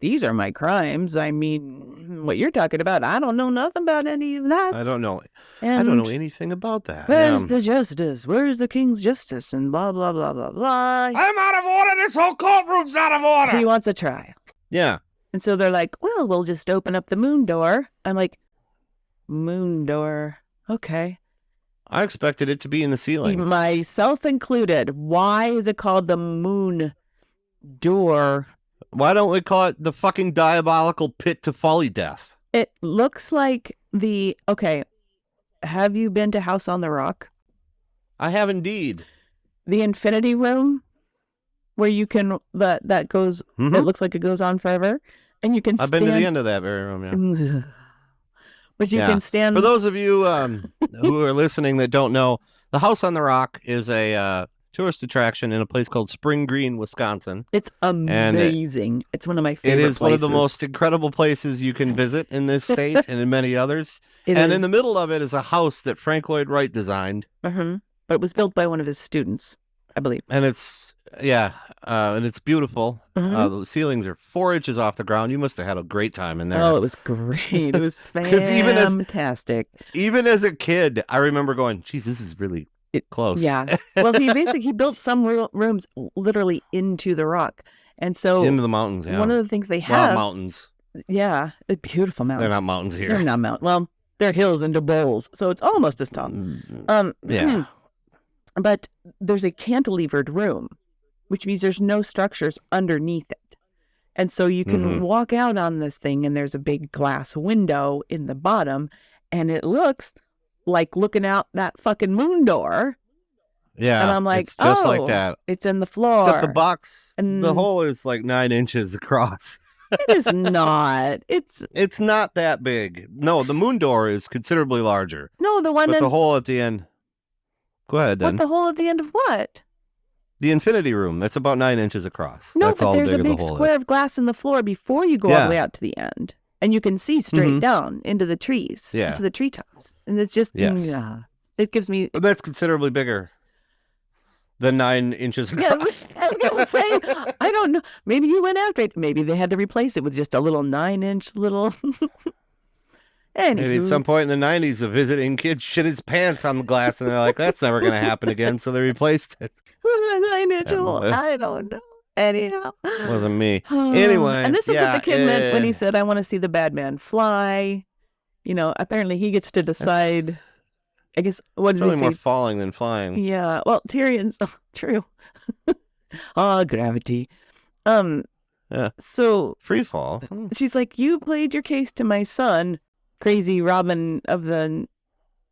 these are my crimes. I mean, what you're talking about, I don't know nothing about any of that. I don't know. And I don't know anything about that. where's the justice? Where's the king's justice? And blah, blah, blah, blah, blah. I'm out of order. This whole courtroom's out of order. He wants a trial. Yeah. And so they're like, well, we'll just open up the moon door. I'm like, moon door. Okay. I expected it to be in the ceiling. Myself included. Why is it called the moon door? Why don't we call it the fucking diabolical pit to folly death? It looks like okay, have you been to House on the Rock? I have indeed. The infinity room where you can, that goes, it looks like it goes on forever. And you can I've been to the end of that very room, yeah. But you can stand. For those of you who are listening that don't know, the House on the Rock is a tourist attraction in a place called Spring Green, Wisconsin. It's amazing. It's one of my favorite places. It is one of the places. most incredible places you can visit in this state and in many others. In the middle of it is a house that Frank Lloyd Wright designed. But it was built by one of his students, I believe. And it's, and it's beautiful. The ceilings are 4 inches off the ground. You must have had a great time in there. Oh, it was great. It was fantastic. Even as a kid, I remember going, geez, this is really close. Yeah. Well, he built some rooms literally into the rock. And so into the mountains, yeah. One of the things they have. Mountains. Yeah. Beautiful mountains. They're not mountains here. They're not mountains. Well, they're hills into bowls. So it's almost as tall. Yeah. But there's a cantilevered room, which means there's no structures underneath it. And so you can walk out on this thing and there's a big glass window in the bottom and it looks like looking out that fucking moon door. Yeah. And I'm like, it's just like that. It's in the floor. Except the box, and the hole is like 9 inches across. It is not. It's not that big. No, the moon door is considerably larger. No, the one but the hole at the end. Go ahead, then. What, the hole at the end of what? The infinity room. That's about 9 inches across. No, that's but all there's a big big square of glass in the floor before you go all the way out to the end. And you can see straight down into the trees, into the treetops. And it's just, it gives me... But that's considerably bigger than 9 inches across. Yeah, I was going to say, I don't know. Maybe you went after it. Maybe they had to replace it with just a little 9-inch little... Maybe at some point in the 90s, a visiting kid shit his pants on the glass, and they're like, that's never going to happen again, so they replaced it. With a 9-inch hole. I don't know. Anyhow. Wasn't me. Anyway. And this is what the kid meant when he said, I want to see the bad man fly. You know, apparently he gets to decide. I guess, what did he say? More falling than flying. Yeah. Well, Tyrion's, true. Gravity. Yeah. So. Free fall. She's like, you played your case to my son. Crazy Robin of the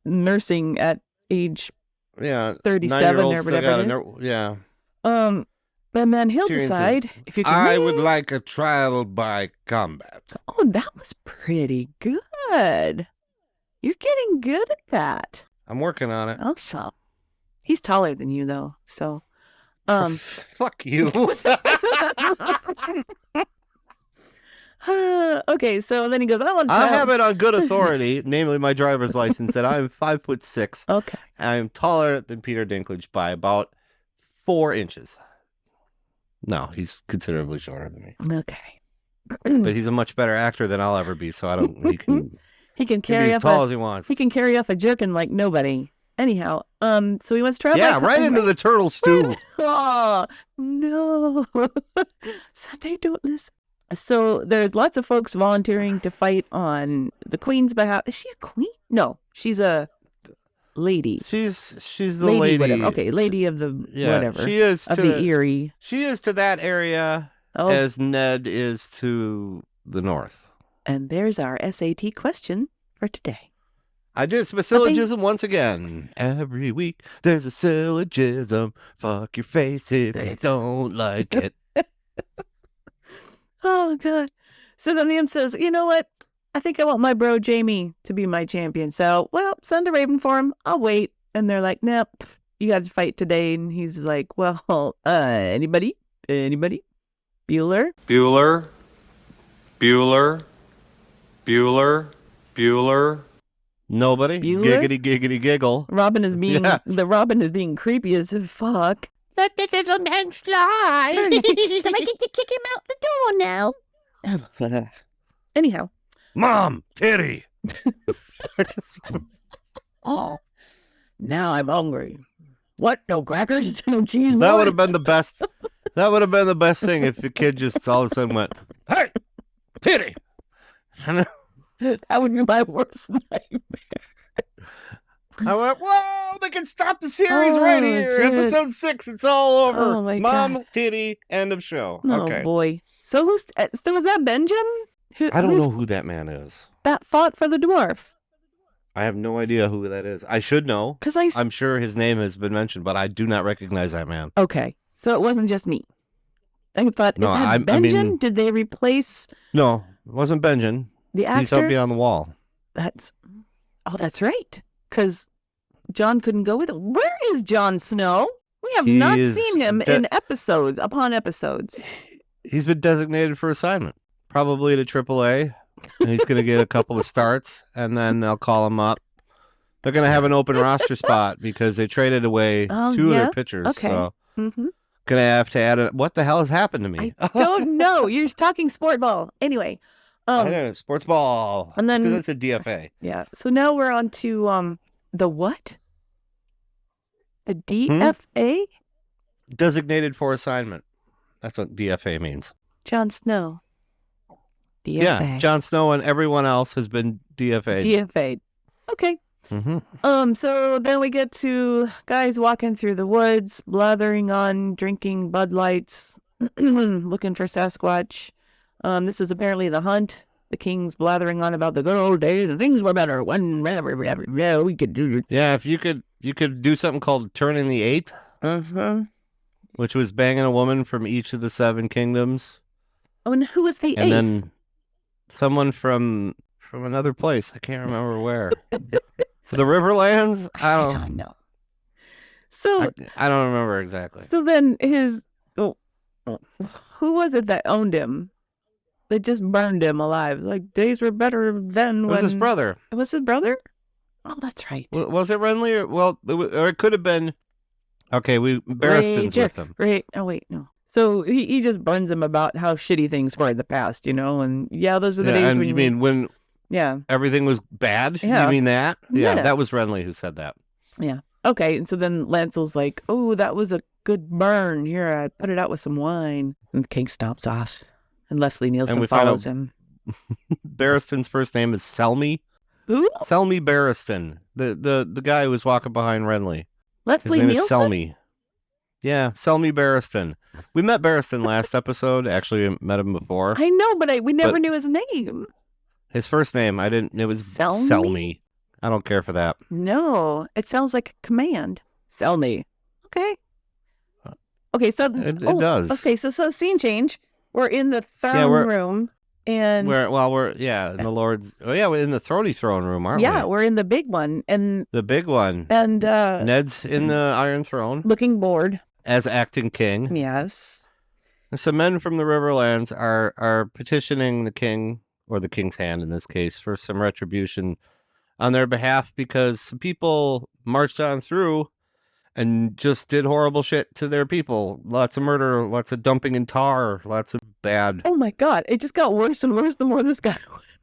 nursing at age 37 or whatever it is. Yeah. And then he'll decide if you can. I would like a trial by combat. Oh, that was pretty good. You're getting good at that. I'm working on it. Also, he's taller than you though, so. Fuck you. Okay, so then he goes, I want to tell. I have it on good authority, namely my driver's license, that I'm 5'6". Okay. I'm taller than Peter Dinklage by about 4 inches. No, he's considerably shorter than me. Okay. But he's a much better actor than I'll ever be, so I don't. He can be carry as off tall as he wants. He can carry off a jerkin like nobody. Anyhow, so he wants to travel. Yeah, right into the turtle stew. Oh no! Sunday, don't listen. So there's lots of folks volunteering to fight on the Queen's behalf. Is she a queen? No, she's a lady. She's the lady. Whatever. Okay, lady of the whatever. She is of the Erie. She is to that area as Ned is to the north. And there's our SAT question for today. I just a syllogism once again. Every week there's a syllogism. Fuck your face if you don't like it. Oh, God. So then Liam says, you know what? I think I want my bro Jamie to be my champion. So, well, send a raven for him. I'll wait. And they're like, nope, you got to fight today. And he's like, well, anybody? Anybody? Bueller? Bueller. Bueller. Bueller. Bueller. Nobody. Bueller? Giggity, giggity, giggle. Robin is being, Yeah. the Robin is being creepy as fuck. Let the little man fly. I get to kick him out the door now. Anyhow. Mom, titty. Oh. Now I'm hungry. What? No crackers? No cheese? That boy? would have been the best. That would have been the best thing if the kid just all of a sudden went, Hey, titty. That would be my worst nightmare. I went, whoa, they can stop the series Oh, right here. shit. Episode 6, it's all over. Oh, my Mom, God. titty, end of show. Oh, Okay. boy. So was that Benjen? I don't know who that man is. That fought for the dwarf. I have no idea who that is. I should know. Because I'm sure his name has been mentioned, but I do not recognize that man. Okay. So it wasn't just me. I thought, No, is that I Benjen? mean- Did they replace No, it wasn't Benjen. the actor? He's up beyond the wall. That's right. Because Jon couldn't go with him. Where is Jon Snow? We have He not is seen him in episodes upon episodes. He's been designated for assignment, probably to AAA. And he's going to get a couple of starts, and then they'll call him up. They're going to have an open roster spot because they traded away 2 of their pitchers. Okay. So Mm-hmm. going to have to add what the hell has happened to me? I don't know. You're talking sport ball. Anyway. I don't know, sports ball. And then- Because it's a DFA. Yeah. So now we're on to the what? The DFA? Designated for assignment. That's what DFA means. Jon Snow. DFA. Yeah, Jon Snow and everyone else has been DFA'd. DFA'd. Okay. Mm-hmm. So then we get to guys walking through the woods, blathering on, drinking Bud Lights, looking for Sasquatch. This is apparently the hunt. The king's blathering on about the good old days and things were better when we could do it. Yeah, if you could do something called Turning the Eight, which was banging a woman from each of the 7 kingdoms. Oh, and who was the And eighth? then someone from another place. I can't remember where. The Riverlands? I don't know. So I don't remember exactly. So then who was it that owned him? They just burned him alive. Like, days were better then It when... was his brother. It was his brother? Oh, that's right. Was it Renly? Or it could have been... Okay, Barristan's with him. Right. Oh, wait, no. So he just burns him about how shitty things were in the past, you know? And yeah, those were the days and when... you mean when Yeah. everything was bad? Yeah. You mean that? Yeah, Yeah. that was Renly who said that. Yeah. Okay, and so then Lancel's like, oh, that was a good burn. Here, I put it out with some wine. And the king stops off. And Leslie Nielsen we find follows out- him. Barristan's first name is Selmy. Who? Selmy Barristan. The guy who was walking behind Renly. His Leslie name Nielsen? is Selmy. Yeah, Selmy Barristan. We met Barristan last episode. Actually, we met him before. I know, but we never But- knew his name. His first name, I didn't. It was Selmy? Selmy. I don't care for that. No, it sounds like a command. Sell me. Okay. Okay, so It does. Okay, so scene change. We're in the throne room, and in the Lord's. Oh yeah, we're in the throne room, aren't we? we're in the big one, and The big one. Ned's Ned's in the Iron Throne looking bored. as acting king. Yes, Some men from the Riverlands are petitioning the king, or the king's hand in this case, for some retribution on their behalf because some people marched on through and just did horrible shit to their people. Lots of murder, lots of dumping in tar, lots of bad. Oh my God. It just got worse and worse the more this guy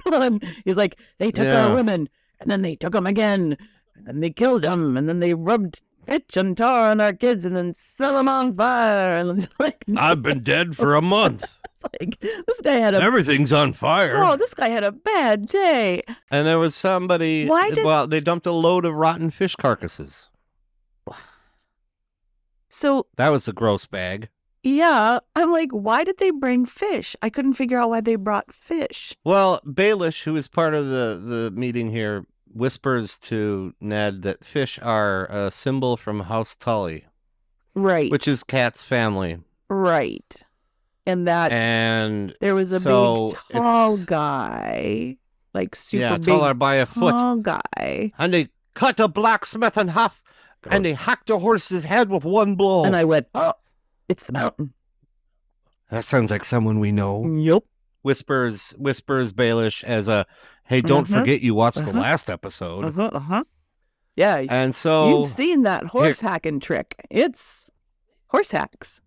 went on. He's like, they took our women, and then they took them again, and then they killed them, and then they rubbed pitch and tar on our kids, and then set them on fire. And I'm just like, I've been dead for a month. it's like, this guy had Everything's on fire. Oh, this guy had a bad day. And there was somebody, they dumped a load of rotten fish carcasses. So that was the gross bag. Yeah, I'm like, why did they bring fish? I couldn't figure out why they brought fish. Well, Baelish, who is part of the meeting here, whispers to Ned that fish are a symbol from House Tully. Right. Which is Kat's family. Right. And there was a big tall guy, like super big, taller by a foot. Tall guy. And they cut a blacksmith in half, and they hacked a horse's head with one blow. And I went, oh, it's the mountain. That sounds like someone we know. Yep. Whispers Baelish as a, hey, don't forget you watched the last episode. Yeah. And so you've seen that horse hacking trick. It's horse hacks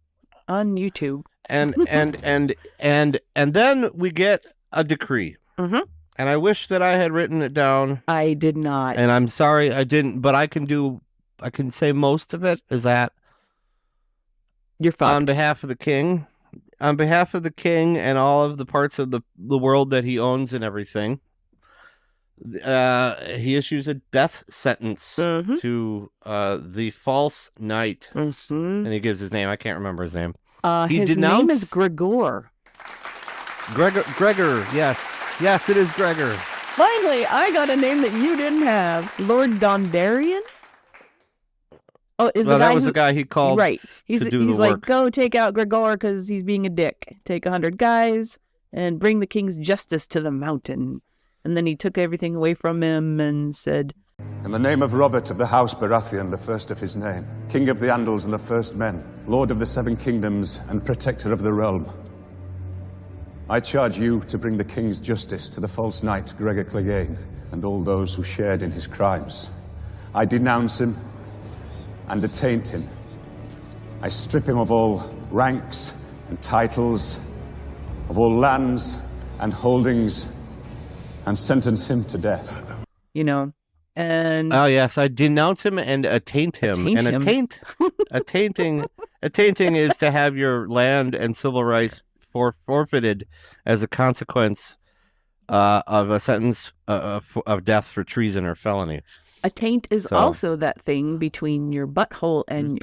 on YouTube. And then we get a decree. And I wish that I had written it down. I did not. And I'm sorry I didn't, but I can say most of it is that you're fucked. On behalf of the king and all of the parts of the world that he owns and everything, he issues a death sentence to the false knight. And he gives his name. I can't remember his name. His name is Gregor. Gregor, yes. Yes, it is Gregor. Finally, I got a name that you didn't have. Lord Dondarrion? Oh, that was the guy he called right. He's to do the work. He's like, go take out Gregor because he's being a dick. Take 100 guys and bring the king's justice to the mountain. And then he took everything away from him and said, in the name of Robert of the House Baratheon, the first of his name, King of the Andals and the First Men, Lord of the Seven Kingdoms and Protector of the Realm, I charge you to bring the king's justice to the false knight Gregor Clegane and all those who shared in his crimes. I denounce him and taint him. I strip him of all ranks and titles, of all lands and holdings, and sentence him to death. You know, and oh yes, I denounce him and taint him. A tainting is to have your land and civil rights forfeited as a consequence of a sentence of death for treason or felony. A taint is also that thing between your butthole and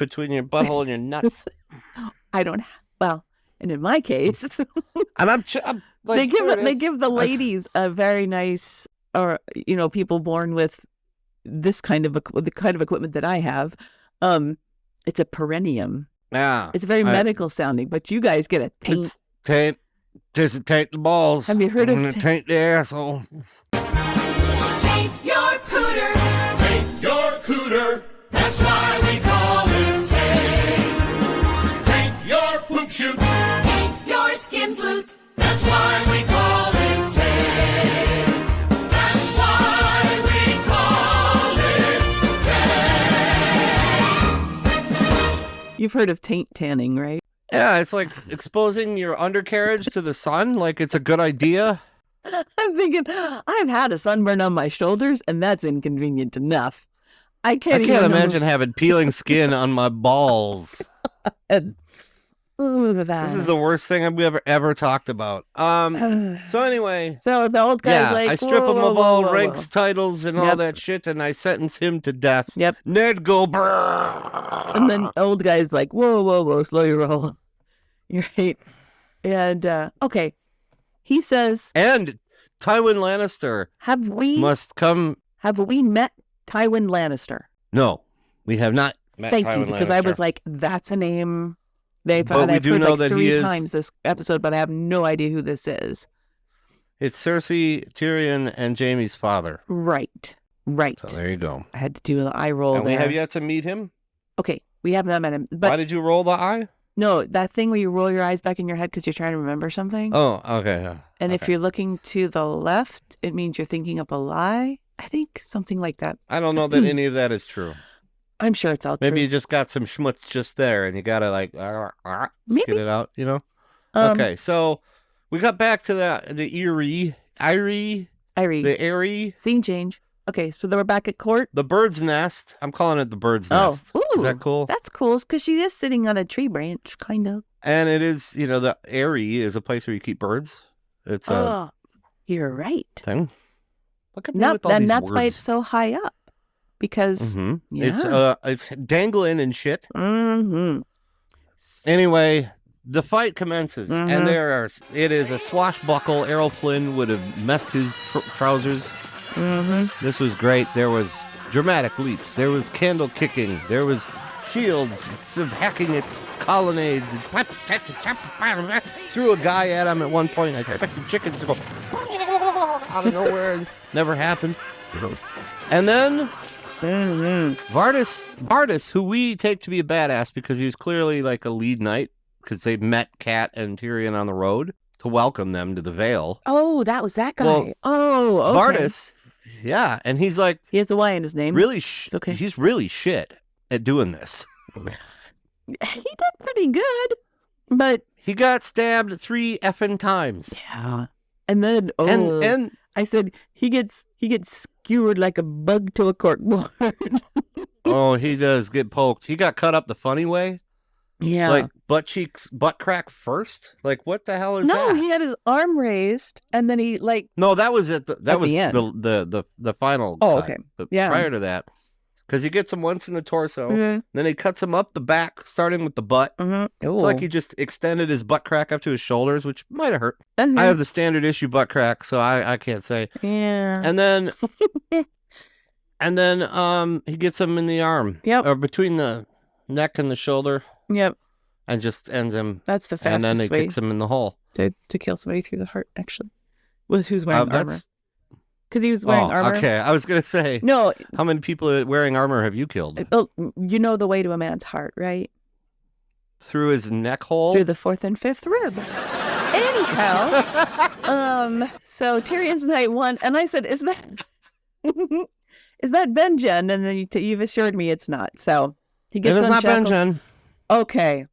your nuts. I don't. Well, and in my case, and I'm like, they give the ladies a very nice, or people born with this kind of the kind of equipment that I have. It's a perineum. Yeah, it's very medical sounding, but you guys get a taint. It's taint. Just taint the balls. Have you heard of taint the asshole? Taint your pooter. Taint your cooter. That's why we call him Taint. Taint your poop shoot. Taint your skin flute. That's why we call him Taint. That's why we call him Taint. You've heard of taint tanning, right? Yeah, it's like exposing your undercarriage to the sun, like it's a good idea. I'm thinking, I've had a sunburn on my shoulders, and that's inconvenient enough. I can't imagine having peeling skin on my balls. This is the worst thing I've ever talked about. So anyway, so the old guy's like, I strip him of all ranks, titles, and all that shit, and I sentence him to death. Yep. Ned go brrr. And then old guy's like, whoa, slow your roll. You're right. And okay, he says, and Tywin Lannister must come. Have we met Tywin Lannister? No, we have not met Thank Tywin you, because Lannister. I was like, that's a name. I've know heard that 3 times this episode, but I have no idea who this is. It's Cersei, Tyrion, and Jaime's father. Right. So there you go. I had to do the eye roll and there. we have yet to meet him? Okay, we have not met him. But why did you roll the eye? No, that thing where you roll your eyes back in your head because you're trying to remember something. Oh, okay. And if you're looking to the left, it means you're thinking up a lie. I think something like that. I don't know that any of that is true. I'm sure it's all Maybe true. you just got some schmutz just there, and you gotta like Maybe. get it out. You know. Okay, so we got back to the Erie, the airy, Scene change. Okay, so then we're back at court. the bird's nest. I'm calling it the bird's nest. Ooh, Is that cool? That's cool because she is sitting on a tree branch, kind of. And it is, the airy is a place where you keep birds. It's a Oh, you're right. thing. Look at me Nope, with all and these that's why it's words. so high up because It's dangling and shit. Mm-hmm. Anyway, the fight commences, Mhm. and it is a swashbuckle. Errol Flynn would have messed his trousers. Mm-hmm. This was great. There was dramatic leaps. There was candle kicking. There was shields hacking at colonnades. And threw a guy at him at one point. I expected chickens to go out of nowhere. And never happened. And then Vardis, who we take to be a badass because he was clearly like a lead knight because they met Kat and Tyrion on the road to welcome them to the Vale. Oh, that was that guy. Well, oh, okay. Vardis, yeah, and he's like He has a Y in his name. really okay. He's really shit at doing this. He did pretty good, but He got stabbed 3 effing times. yeah. And then And I said he gets skewered like a bug to a corkboard. oh, he does get poked. He got cut up the funny way. Yeah. Like butt crack first? Like what the hell is no, that? he had his arm raised and then he like No, that was at the end. the final. Oh, cut. okay. But Yeah. prior to that, because he gets him once in the torso, Mhm. then he cuts him up the back, starting with the butt. Mhm. It's like he just extended his butt crack up to his shoulders, which might have hurt. Mhm. I have the standard issue butt crack, so I can't say. Yeah. And then he gets him in the arm. Yep. Or between the neck and the shoulder, Yep. and just ends him. That's the And then fastest he way kicks him in the hole. to kill somebody through the heart, actually. Was who's wearing armor. That's Because he was wearing armor. okay. I was gonna say, No, how many people wearing armor have you killed? oh, you know the way to a man's heart, right? Through his neck hole? Through the 4th and 5th rib. Anyhow, so Tyrion's night 1, and I said, "Is that is that Benjen?" And then you've assured me it's not. So he And gets it's not unshackled. Benjen. Okay,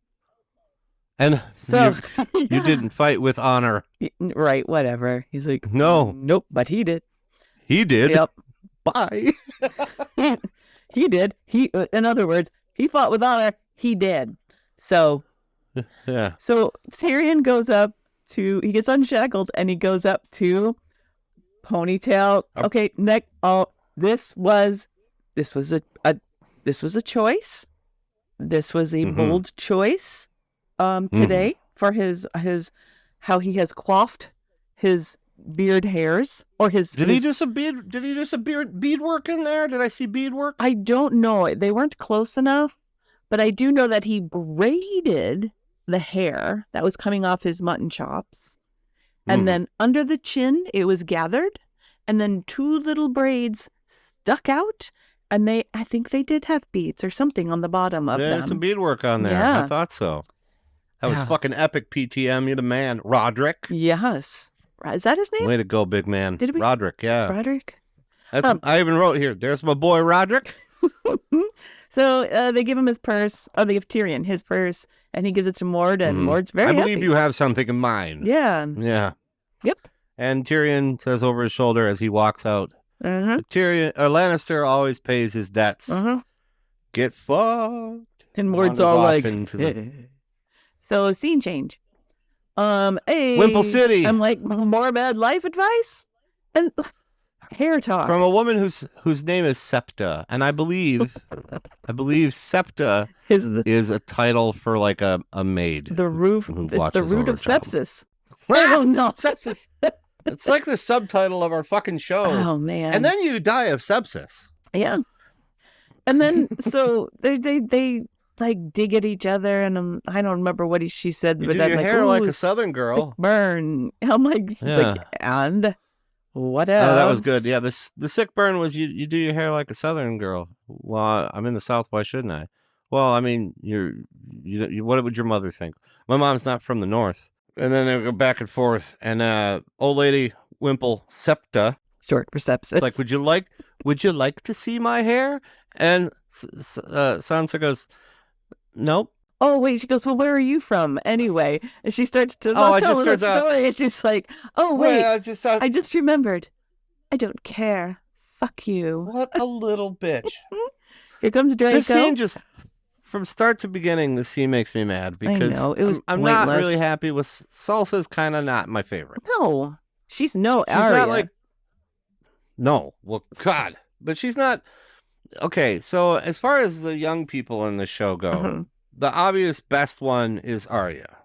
And so you didn't fight with honor. right, whatever. He's like, No. nope, but he did. He did. Yep, Bye. he did. In other words, he fought with honor. He did. So Yeah. Tyrion goes up to, he gets unshackled and he goes up to ponytail. Okay, neck. Oh, this was a choice. This was a bold choice. Today for his how he has coiffed his beard hairs or his. Did he do some bead work in there? Did I see bead work? I don't know. They weren't close enough, but I do know that he braided the hair that was coming off his mutton chops. And then under the chin, it was gathered. And then 2 little braids stuck out. And I think they did have beads or something on the bottom of There's them. some bead work on there. Yeah. I thought so. That was Yeah. fucking epic, PTM. You're the man. Roderick. Yes. Is that his name? Way to go, big man. Did we- Roderick, yeah. Roderick? That's I even wrote here. There's my boy Roderick. So they give him his purse. Oh, they give Tyrion his purse. And he gives it to Mord. And Mord's very I believe happy. you have something in mind. Yeah. Yeah. Yep. And Tyrion says over his shoulder as he walks out, Lannister always pays his debts. Get fucked. And Mord's Wanders all off like, into the- So scene change. Hey, Wimple City. I'm like, more bad life advice and hair talk. From a woman whose name is Septa, and I believe Septa is a title for like a maid. the roof. who It's the watches root over of a child. sepsis. I don't know. Sepsis. It's like the subtitle of our fucking show. Oh man. And then you die of sepsis. yeah. And then so they like dig at each other, and I don't remember what she said, You but do I'm your like, hair like "Ooh, a Southern girl." sick burn. I'm like, she's like, and what else? Oh, that was good. Yeah, the sick burn was you do your hair like a Southern girl. Well, I'm in the South. Why shouldn't I? Well, I mean, what would your mother think? My mom's not from the north. And then they go back and forth. And old lady Wimple Septa, Short for sepsis. like, would you like to see my hair? And Sansa goes, nope. Oh, wait. She goes, well, where are you from anyway? And she starts to I tell just the turns out- story. And she's like, oh, wait. Well, I just remembered. I don't care. Fuck you. what a little bitch. Here comes Draco. This scene just, from start to beginning, the scene makes me mad because know, it was I'm not pointless. really happy with Salsa's kind of not my favorite. No. She's no She's Arya. not like, no, well, God, but she's not. Okay, so as far as the young people in the show go, Mhm. the obvious best one is Arya.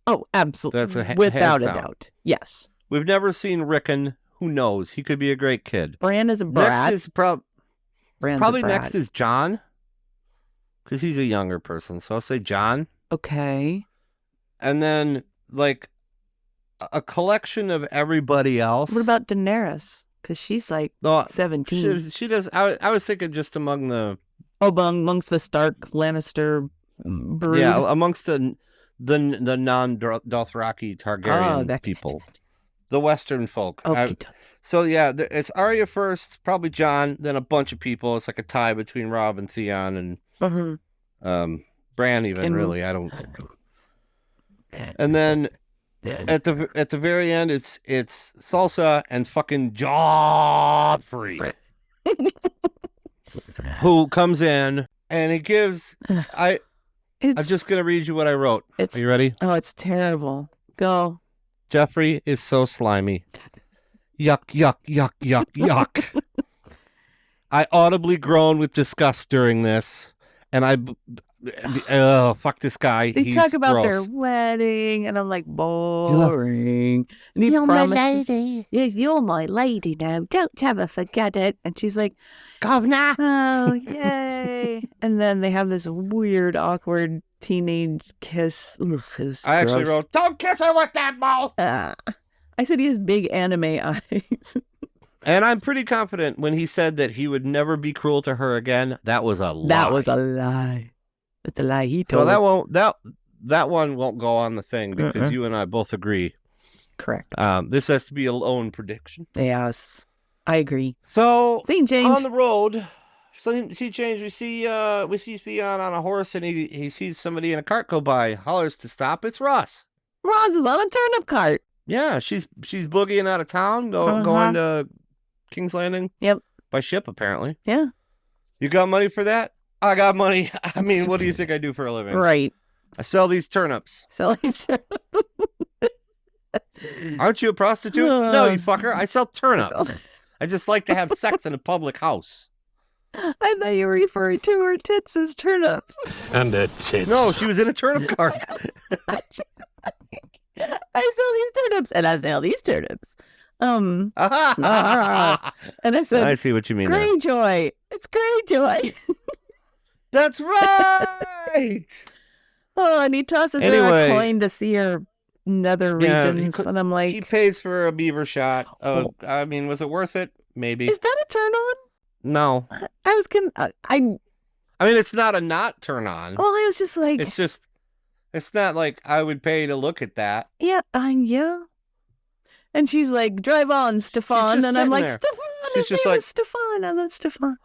Oh, absolutely. That's a Without hands a down. doubt. Yes. We've never seen Rickon. Who knows? He could be a great kid. Bran is a brat. Next is Bran's probably a brat. next is John, because he's a younger person. So I'll say John, Okay. and then like a collection of everybody else. What about Daenerys? Because she's like No, 17. she does. I was thinking just among the Amongst the Stark Lannister brood. yeah amongst the non-Dothraki Targaryen that people, the Western folk. Okay. So yeah, it's Arya first, probably John, then a bunch of people. It's like a tie between Robb and Theon and Bran. Even And- really, I don't. And then at the very end, it's Salsa and fucking Joffrey, who comes in and he gives. I'm just gonna read you what I wrote. Are you ready? Oh, it's terrible. Go. Joffrey is so slimy. Yuck, yuck, yuck, yuck, yuck. I audibly groaned with disgust during this, and fuck this guy. They He's talk about gross. their wedding, and I'm like, boring. And he promises, yes, you're my lady now. Don't ever forget it. And she's like, Governor. oh, yay. And then they have this weird, awkward teenage kiss. Oof, it was I actually gross. wrote, "Don't kiss her with that mouth." I said he has big anime eyes. And I'm pretty confident when he said that he would never be cruel to her again. That was a lie. That was a lie. That's a lie he So told. that one won't go on the thing because you and I both agree. Correct. This has to be a own prediction. Yes, I agree. So Scene change. on the road, scene change. We see Theon on a horse, and he sees somebody in a cart go by. Hollers to stop. It's Ross. Roz is on a turnip cart. Yeah, she's boogieing out of town, going to King's Landing. Yep. By ship, apparently. Yeah. You got money for that? I got money. I mean, what do you think I do for a living? Right. I sell these turnips. So he's Aren't you a prostitute? No, you fucker. I sell turnips. I just like to have sex in a public house. I thought you were referring to her tits as turnips. And the tits. No, she was in a turnip cart. I sell these turnips, and I sell these turnips. And I said, I see what you mean. now. Greyjoy. It's Greyjoy. That's right. Oh, and he tosses her Anyway. a coin to see her nether Yeah, regions, and I'm like, He pays for a beaver shot. I mean, was it worth it? Maybe. is that a turn on? No. I was I mean, it's not a not turn on. well, I was just like, It's just, it's not like I would pay to look at that. yeah. And she's like, drive on, Stefan. just And I'm sitting like, there. Stefan, She's his just name like- is Stefan. I love Stefan.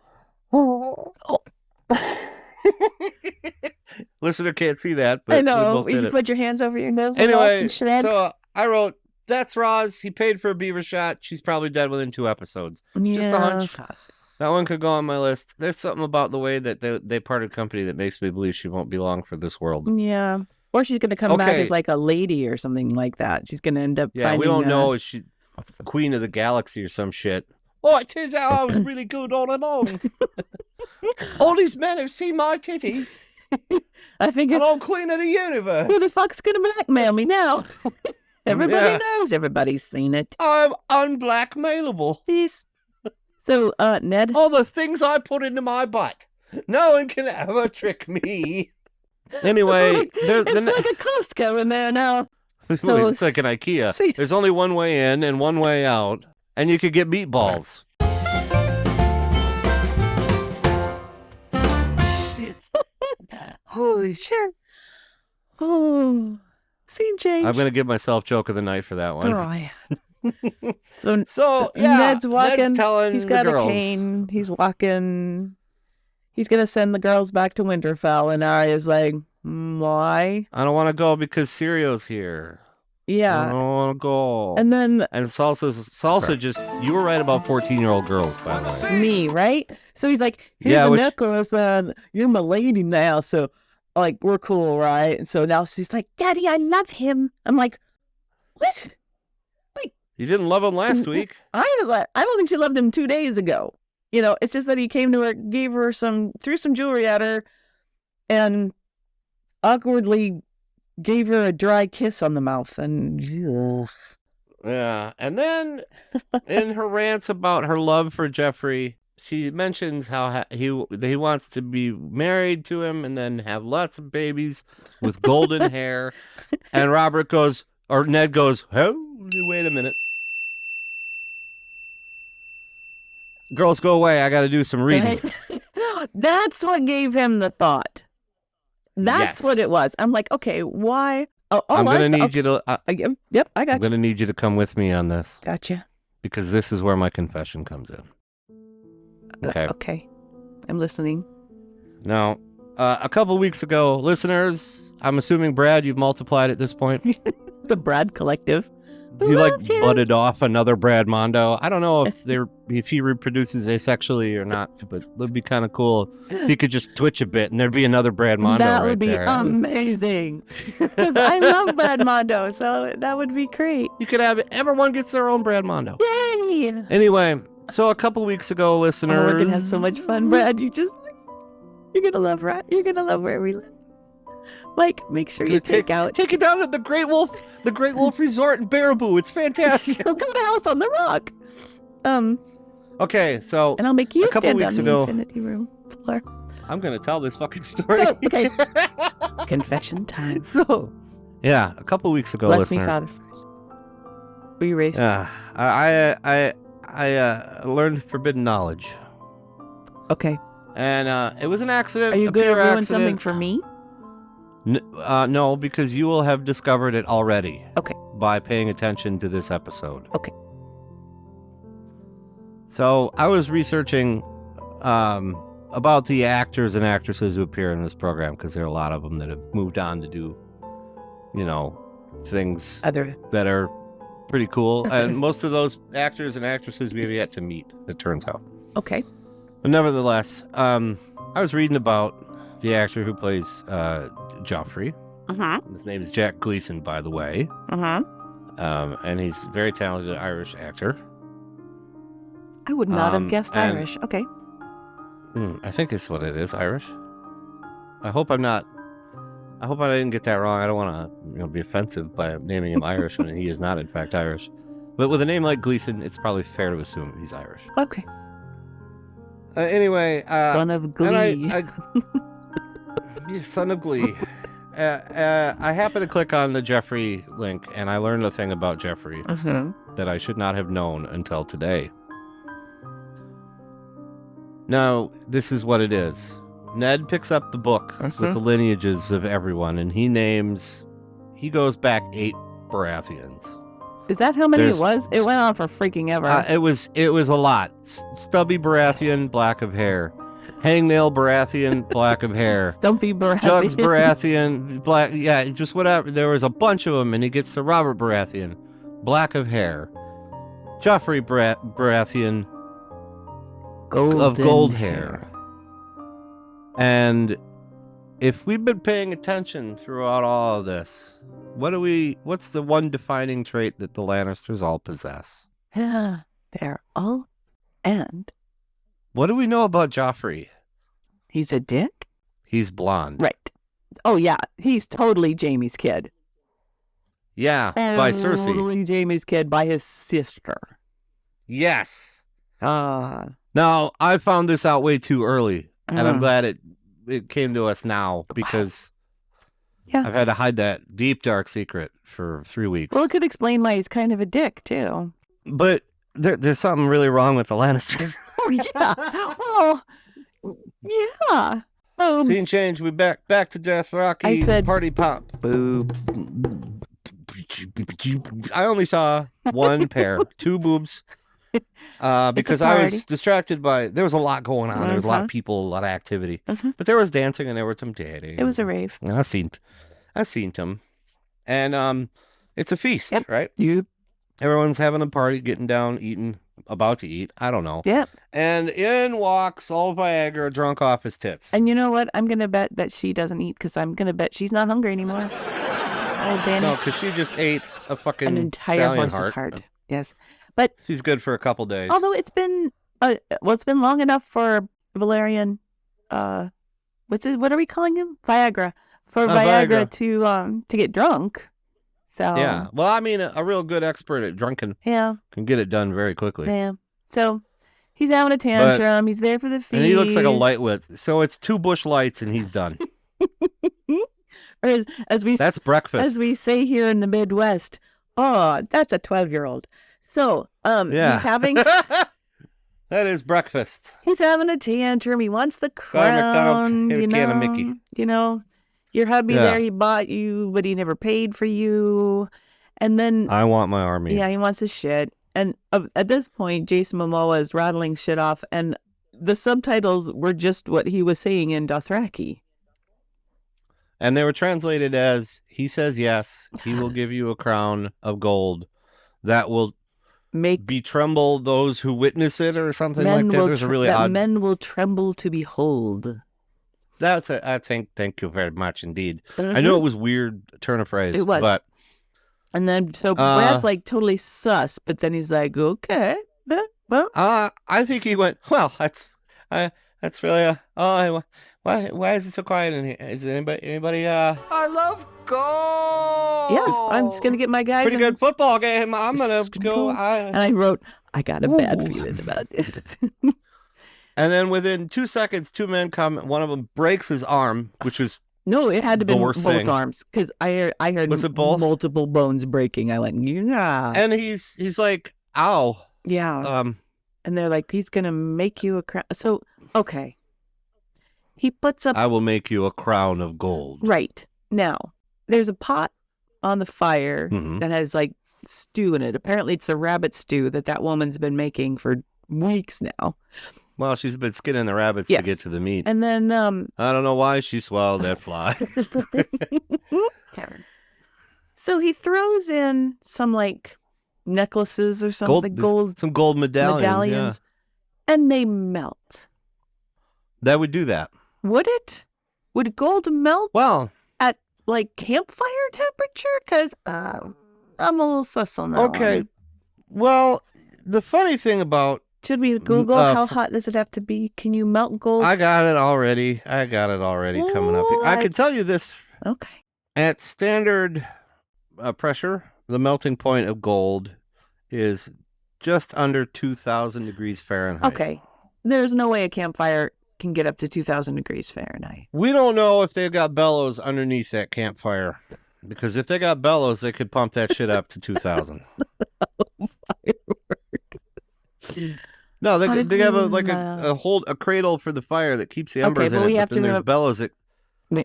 Listener can't see that, but I we know. both did You it. put your hands over your nose. and Anyway, and shred. so I wrote, that's Roz. He paid for a beaver shot. She's probably dead within 2 episodes. Just a hunch. That one could go on my list. There's something about the way that they parted company that makes me believe she won't be long for this world. Yeah. Or she's going to come back Okay. as like a lady or something like that. She's going to end up Yeah, finding we don't know if she's queen of the galaxy or some shit. Oh, it turns out I was really good all along. All these men have seen my titties, I figured, and I'm queen of the universe. who the fuck's going to blackmail me now? Everybody Yeah. knows. Everybody's seen it. I'm unblackmailable. Peace. So, Ned, All the things I put into my butt. No one can ever trick me. Anyway, it's like a Costco in there now. So- it's like an IKEA. See- There's only one way in and one way out, and you could get meatballs. Holy shit. Oh, scene change. I'm going to give myself joke of the night for that one. Oh, yeah. So yeah, Ned's walking. Ned's telling He's got the a girls. cane. He's walking. He's going to send the girls back to Winterfell. And Arya's like, why? I don't want to go because Sirio's here. I Yeah. don't want to go. And then And Salsa just, you were right about 14-year-old girls, by the way. me, right? So he's like, here's Yeah, a which- necklace, and you're my lady now. So, like, we're cool, right? And so now she's like, Daddy, I love him. I'm like, what? You didn't love him last week. I don't think she loved him 2 days ago. You know, it's just that he came to her, threw some jewelry at her, and awkwardly gave her a dry kiss on the mouth. And ugh. Yeah. And then in her rants about her love for Jeffrey, she mentions how he wants to be married to him and then have lots of babies with golden hair. And Ned goes, oh, wait a minute. Girls, go away. I got to do some reading. That's what gave him the thought. That's Yes. what it was. I'm like, okay, why? I'm going to need you to... Yep, I got I'm going to need you to come with me on this Gotcha. because this is where my confession comes in. Okay. Okay. I'm listening. Now, a couple weeks ago, listeners, I'm assuming, Brad, you've multiplied at this point. The Brad Collective. You Loved him. butted off another Brad Mondo. I don't know if he reproduces asexually or not, but it would be kind of cool if he could just twitch a bit and there'd be another Brad Mondo That right would be there. amazing. Because I love Brad Mondo, so that would be great. You could have everyone gets their own Brad Mondo. Yay! Anyway, so a couple weeks ago, listeners, Oh, we're gonna have so much fun, Brad. You're gonna love You're gonna love where we live. Mike, make sure you take it down to the Great Wolf Resort in Baraboo. It's fantastic. Go to House on the Rock. Okay, so And I'll make you a couple stand weeks on the ago, infinity room floor. I'm gonna tell this fucking story. Go, okay. Confession time. So, yeah, a couple weeks ago, Bless me, listeners. Father, first. Were you raised? I learned forbidden knowledge, Okay. and it was an accident. Are you a going to pure ruin accident. something for me? No, because you will have discovered it already. Okay. By paying attention to this episode. Okay. So I was researching about the actors and actresses who appear in this program because there are a lot of them that have moved on to do, things Other. that are pretty cool. And most of those actors and actresses we have yet to meet, it turns out. Okay. But nevertheless, I was reading about the actor who plays Joffrey. Uh-huh. His name is Jack Gleeson, by the way. Uh-huh. And he's a very talented Irish actor. I would not have guessed and- Irish. Okay. I think it's what it is, Irish. I hope I didn't get that wrong. I don't want to be offensive by naming him Irish when he is not, in fact, Irish. But with a name like Gleeson, it's probably fair to assume he's Irish. Okay. Anyway. Son of Glee. Son of Glee. I happened to click on the Jeffrey link, and I learned a thing about Jeffrey that I should not have known until today. Now, this is what it is. Ned picks up the book with the lineages of everyone, and he goes back 8 Baratheons. Is that how many it was? It went on for freaking ever. It was a lot. Stubby Baratheon, black of hair. Hangnail Baratheon, black of hair. Stumpy Baratheon. Jugs Baratheon, black. Yeah, just whatever. There was a bunch of them, and he gets to Robert Baratheon, black of hair. Joffrey Baratheon, of gold hair. And if we've been paying attention throughout all of this, what's the one defining trait that the Lannisters all possess? Yeah, they're all and What do we know about Joffrey? he's a dick? He's blonde. Right. Oh, yeah. He's totally Jaime's kid. Yeah, by Cersei. Totally Jaime's kid by his sister. Yes. Ah. Now, I found this out way too early, and I'm glad it came to us now because Yeah. I've had to hide that deep, dark secret for 3 weeks. Well, it could explain why he's kind of a dick, too. But there's something really wrong with the Lannisters. Oh, yeah. Well, yeah. Boobs. Scene change. We back to Dothraki. I said party pop. boobs. I only saw one pair, 2 boobs. Because I was distracted by, there was a lot going on. There was a lot of people, a lot of activity. But there was dancing and there was some dating. It was a rave. And I seen them. And it's a feast, right? Yep. Everyone's having a party, getting down, eating, about to eat. I don't know. Yep. And in walks all Viagra drunk off his tits. And you know what? I'm going to bet that she doesn't eat because I'm going to bet she's not hungry anymore. Oh, Danny. No, because she just ate a fucking an entire stallion horse's heart. heart. Yes. But She's good for a couple days. although it's been it's been long enough for Valerian what are we calling him? Viagra. For Viagra to get drunk. So yeah. Well, I mean, a real good expert at drunken yeah. can get it done very quickly. Yeah. So he's having a tantrum. He's there for the feast. And he looks like a lightweight. So it's 2 bush lights and he's done. Or That's breakfast. As we say here in the Midwest, oh, that's a 12-year-old. So, yeah. he's having that is breakfast. he's having a tantrum. He wants the Guy McDonald's, crown. here, can of Mickey. You know, your hubby there, he bought you, but he never paid for you. And then I want my army. yeah, he wants his shit. And at this point, Jason Momoa is rattling shit off, and the subtitles were just what he was saying in Dothraki. And they were translated as, he says yes, he will give you a crown of gold that will be tremble those who witness it or something like that. There's a really odd. Men will tremble to behold. That's it. I think. Thank you very much indeed. I know it was weird turn of phrase. It was. But and then so Brad's like totally sus, but then he's like, okay, well. I think he went. Well, that's really why is it so quiet in here? Is anybody? I love gold. Yes, I'm just gonna get my guys. Pretty good football game. I'm gonna go. And I wrote, I got a bad feeling about this. And then within 2 seconds, 2 men come. One of them breaks his arm, which was no, it had to be both thing. arms because I heard Was it both? multiple bones breaking. I went, yeah. And he's like, ow. Yeah. And they're like, he's gonna make you a crown. So okay, he puts up. I will make you a crown of gold. Right now, there's a pot on the fire that has like stew in it. Apparently, it's the rabbit stew that woman's been making for weeks now. Well, she's been skinning the rabbits to get to the meat. And then I don't know why she swallowed that fly. So he throws in some like necklaces or something, some gold medallions, and they melt. That would do that. Would it? Would gold melt? Well, at like campfire temperature? Because I'm a little sus on that. Okay. one. Well, the funny thing about Should we Google how hot does it have to be? Can you melt gold? I got it already coming up here. I can tell you this. Okay. At standard pressure, the melting point of gold is just under 2,000 degrees Fahrenheit. Okay. There's no way a campfire can get up to 2,000 degrees Fahrenheit. We don't know if they've got bellows underneath that campfire. Because if they got bellows, they could pump that shit up to 2,000. No, they have a cradle for the fire that keeps the embers in it. But then there's bellows that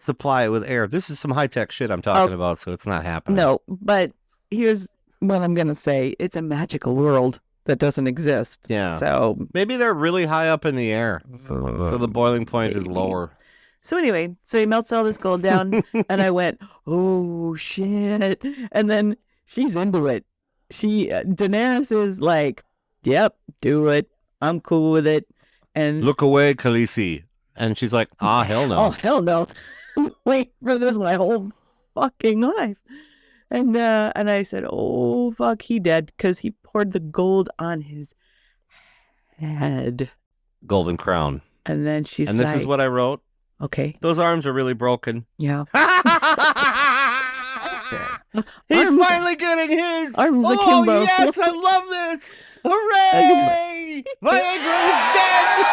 supply it with air. This is some high tech shit I'm talking about, so it's not happening. No, but here's what I'm gonna say: it's a magical world that doesn't exist. Yeah. So maybe they're really high up in the air, so the boiling point is lower. So anyway, he melts all this gold down, and I went, oh shit! And then she's into it. Daenerys is like, yep, do it. I'm cool with it. And look away, Khaleesi. And she's like, hell no. Oh, hell no. Wait for this my whole fucking life. And I said, oh, fuck, he dead. Because he poured the gold on his head. Golden crown. And then she's like. And this is what I wrote. Okay. Those arms are really broken. Yeah. He's finally getting his. Arms oh, akimbo. Yes, I love this. Hooray! Viagra is dead.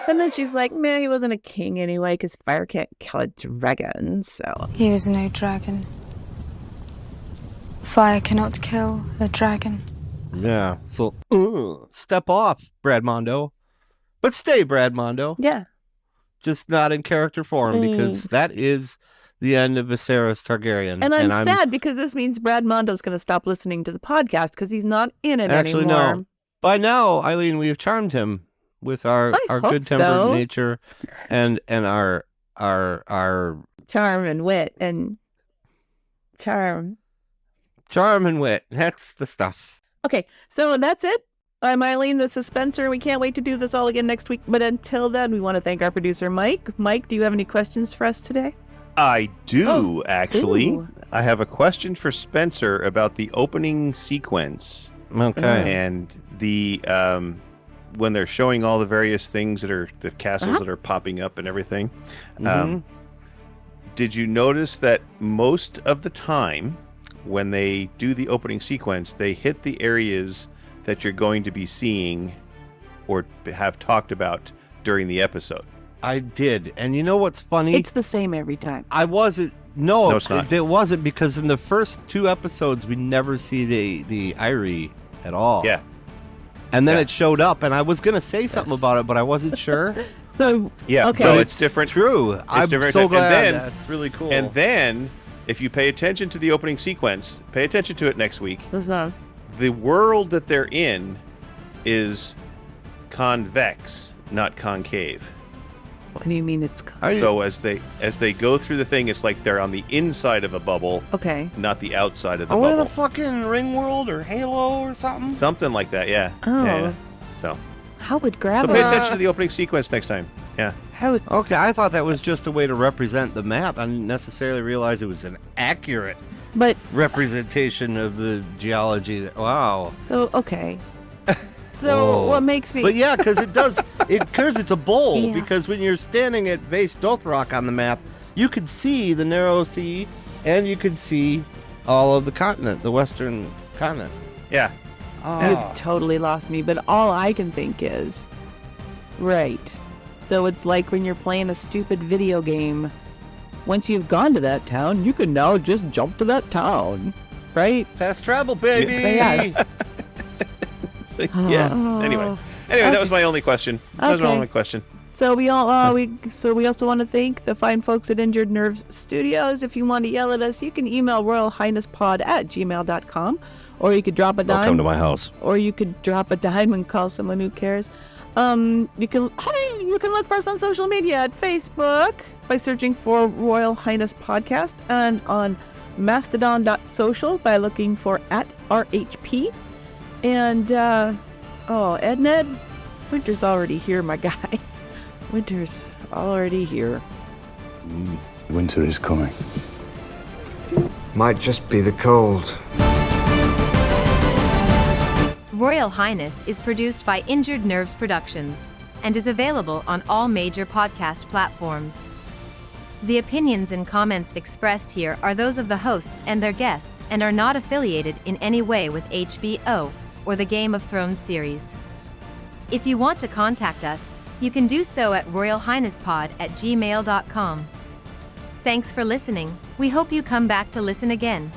And then she's like, man, he wasn't a king anyway, because fire can't kill a dragon, so. He was no dragon. Fire cannot kill a dragon. Yeah. So step off, Brad Mondo. But stay, Brad Mondo. Yeah. Just not in character form, because that is the end of Viserys Targaryen. And I'm sad because this means Brad Mondo's going to stop listening to the podcast because he's not in it anymore. No. By now, Eileen, we have charmed him with our good-tempered nature and our charm and wit and charm and wit. That's the stuff. Okay, so that's it. I'm Eileen, this is Spencer, and we can't wait to do this all again next week. But until then, we want to thank our producer, Mike. Mike, do you have any questions for us today? I do, actually. Ooh. I have a question for Spencer about the opening sequence. Okay. And the when they're showing all the various things that are the castles that are popping up and everything. Did you notice that most of the time when they do the opening sequence, they hit the areas that you're going to be seeing or have talked about during the episode? I did. And you know what's funny? It's the same every time. I wasn't. No, it's not. It wasn't, because in the first 2 episodes, we never see the Irie at all. Yeah. And then it showed up, and I was going to say something about it, but I wasn't sure. So, yeah, okay. no, it's different. True. I'm different. so glad. And then, that's really cool. And then, if you pay attention to the opening sequence, pay attention to it next week. The world that they're in is convex, not concave. What do you mean it's concave? So as they go through the thing, it's like they're on the inside of a bubble, okay, not the outside of the Are we in bubble. a fucking Ring World or Halo or something? Something like that, yeah. Oh. Yeah. So how would pay gravity? attention to the opening sequence next time. Yeah. How would? Okay, I thought that was just a way to represent the map. I didn't necessarily realize it was an accurate But representation of the geology. Wow. so okay. So what makes me? But yeah, because it does. Because it's a bowl. Yeah. Because when you're standing at base Dothrak on the map, you could see the narrow sea, and you could see all of the continent, the western continent. Yeah. You've totally lost me. But all I can think is, right. So it's like when you're playing a stupid video game. Once you've gone to that town, you can now just jump to that town, right? Fast travel, baby. Yes. So, yeah. Anyway, that was my only question. That was my only question. So we all we also want to thank the fine folks at Injured Nerves Studios. If you want to yell at us, you can email royalhighnesspod@gmail.com, or you could drop a dime. Come to my house. Or you could drop a dime and call someone who cares. You can look for us on social media at Facebook by searching for Royal Highness Podcast, and on mastodon.social by looking for @RHP. And EdNed, winter's already here, my guy. Winter's already here. Winter is coming. Might just be the cold. Royal Highness is produced by Injured Nerves Productions and is available on all major podcast platforms. The opinions and comments expressed here are those of the hosts and their guests and are not affiliated in any way with HBO or the Game of Thrones series. If you want to contact us, you can do so at royalhighnesspod@gmail.com. Thanks for listening. We hope you come back to listen again.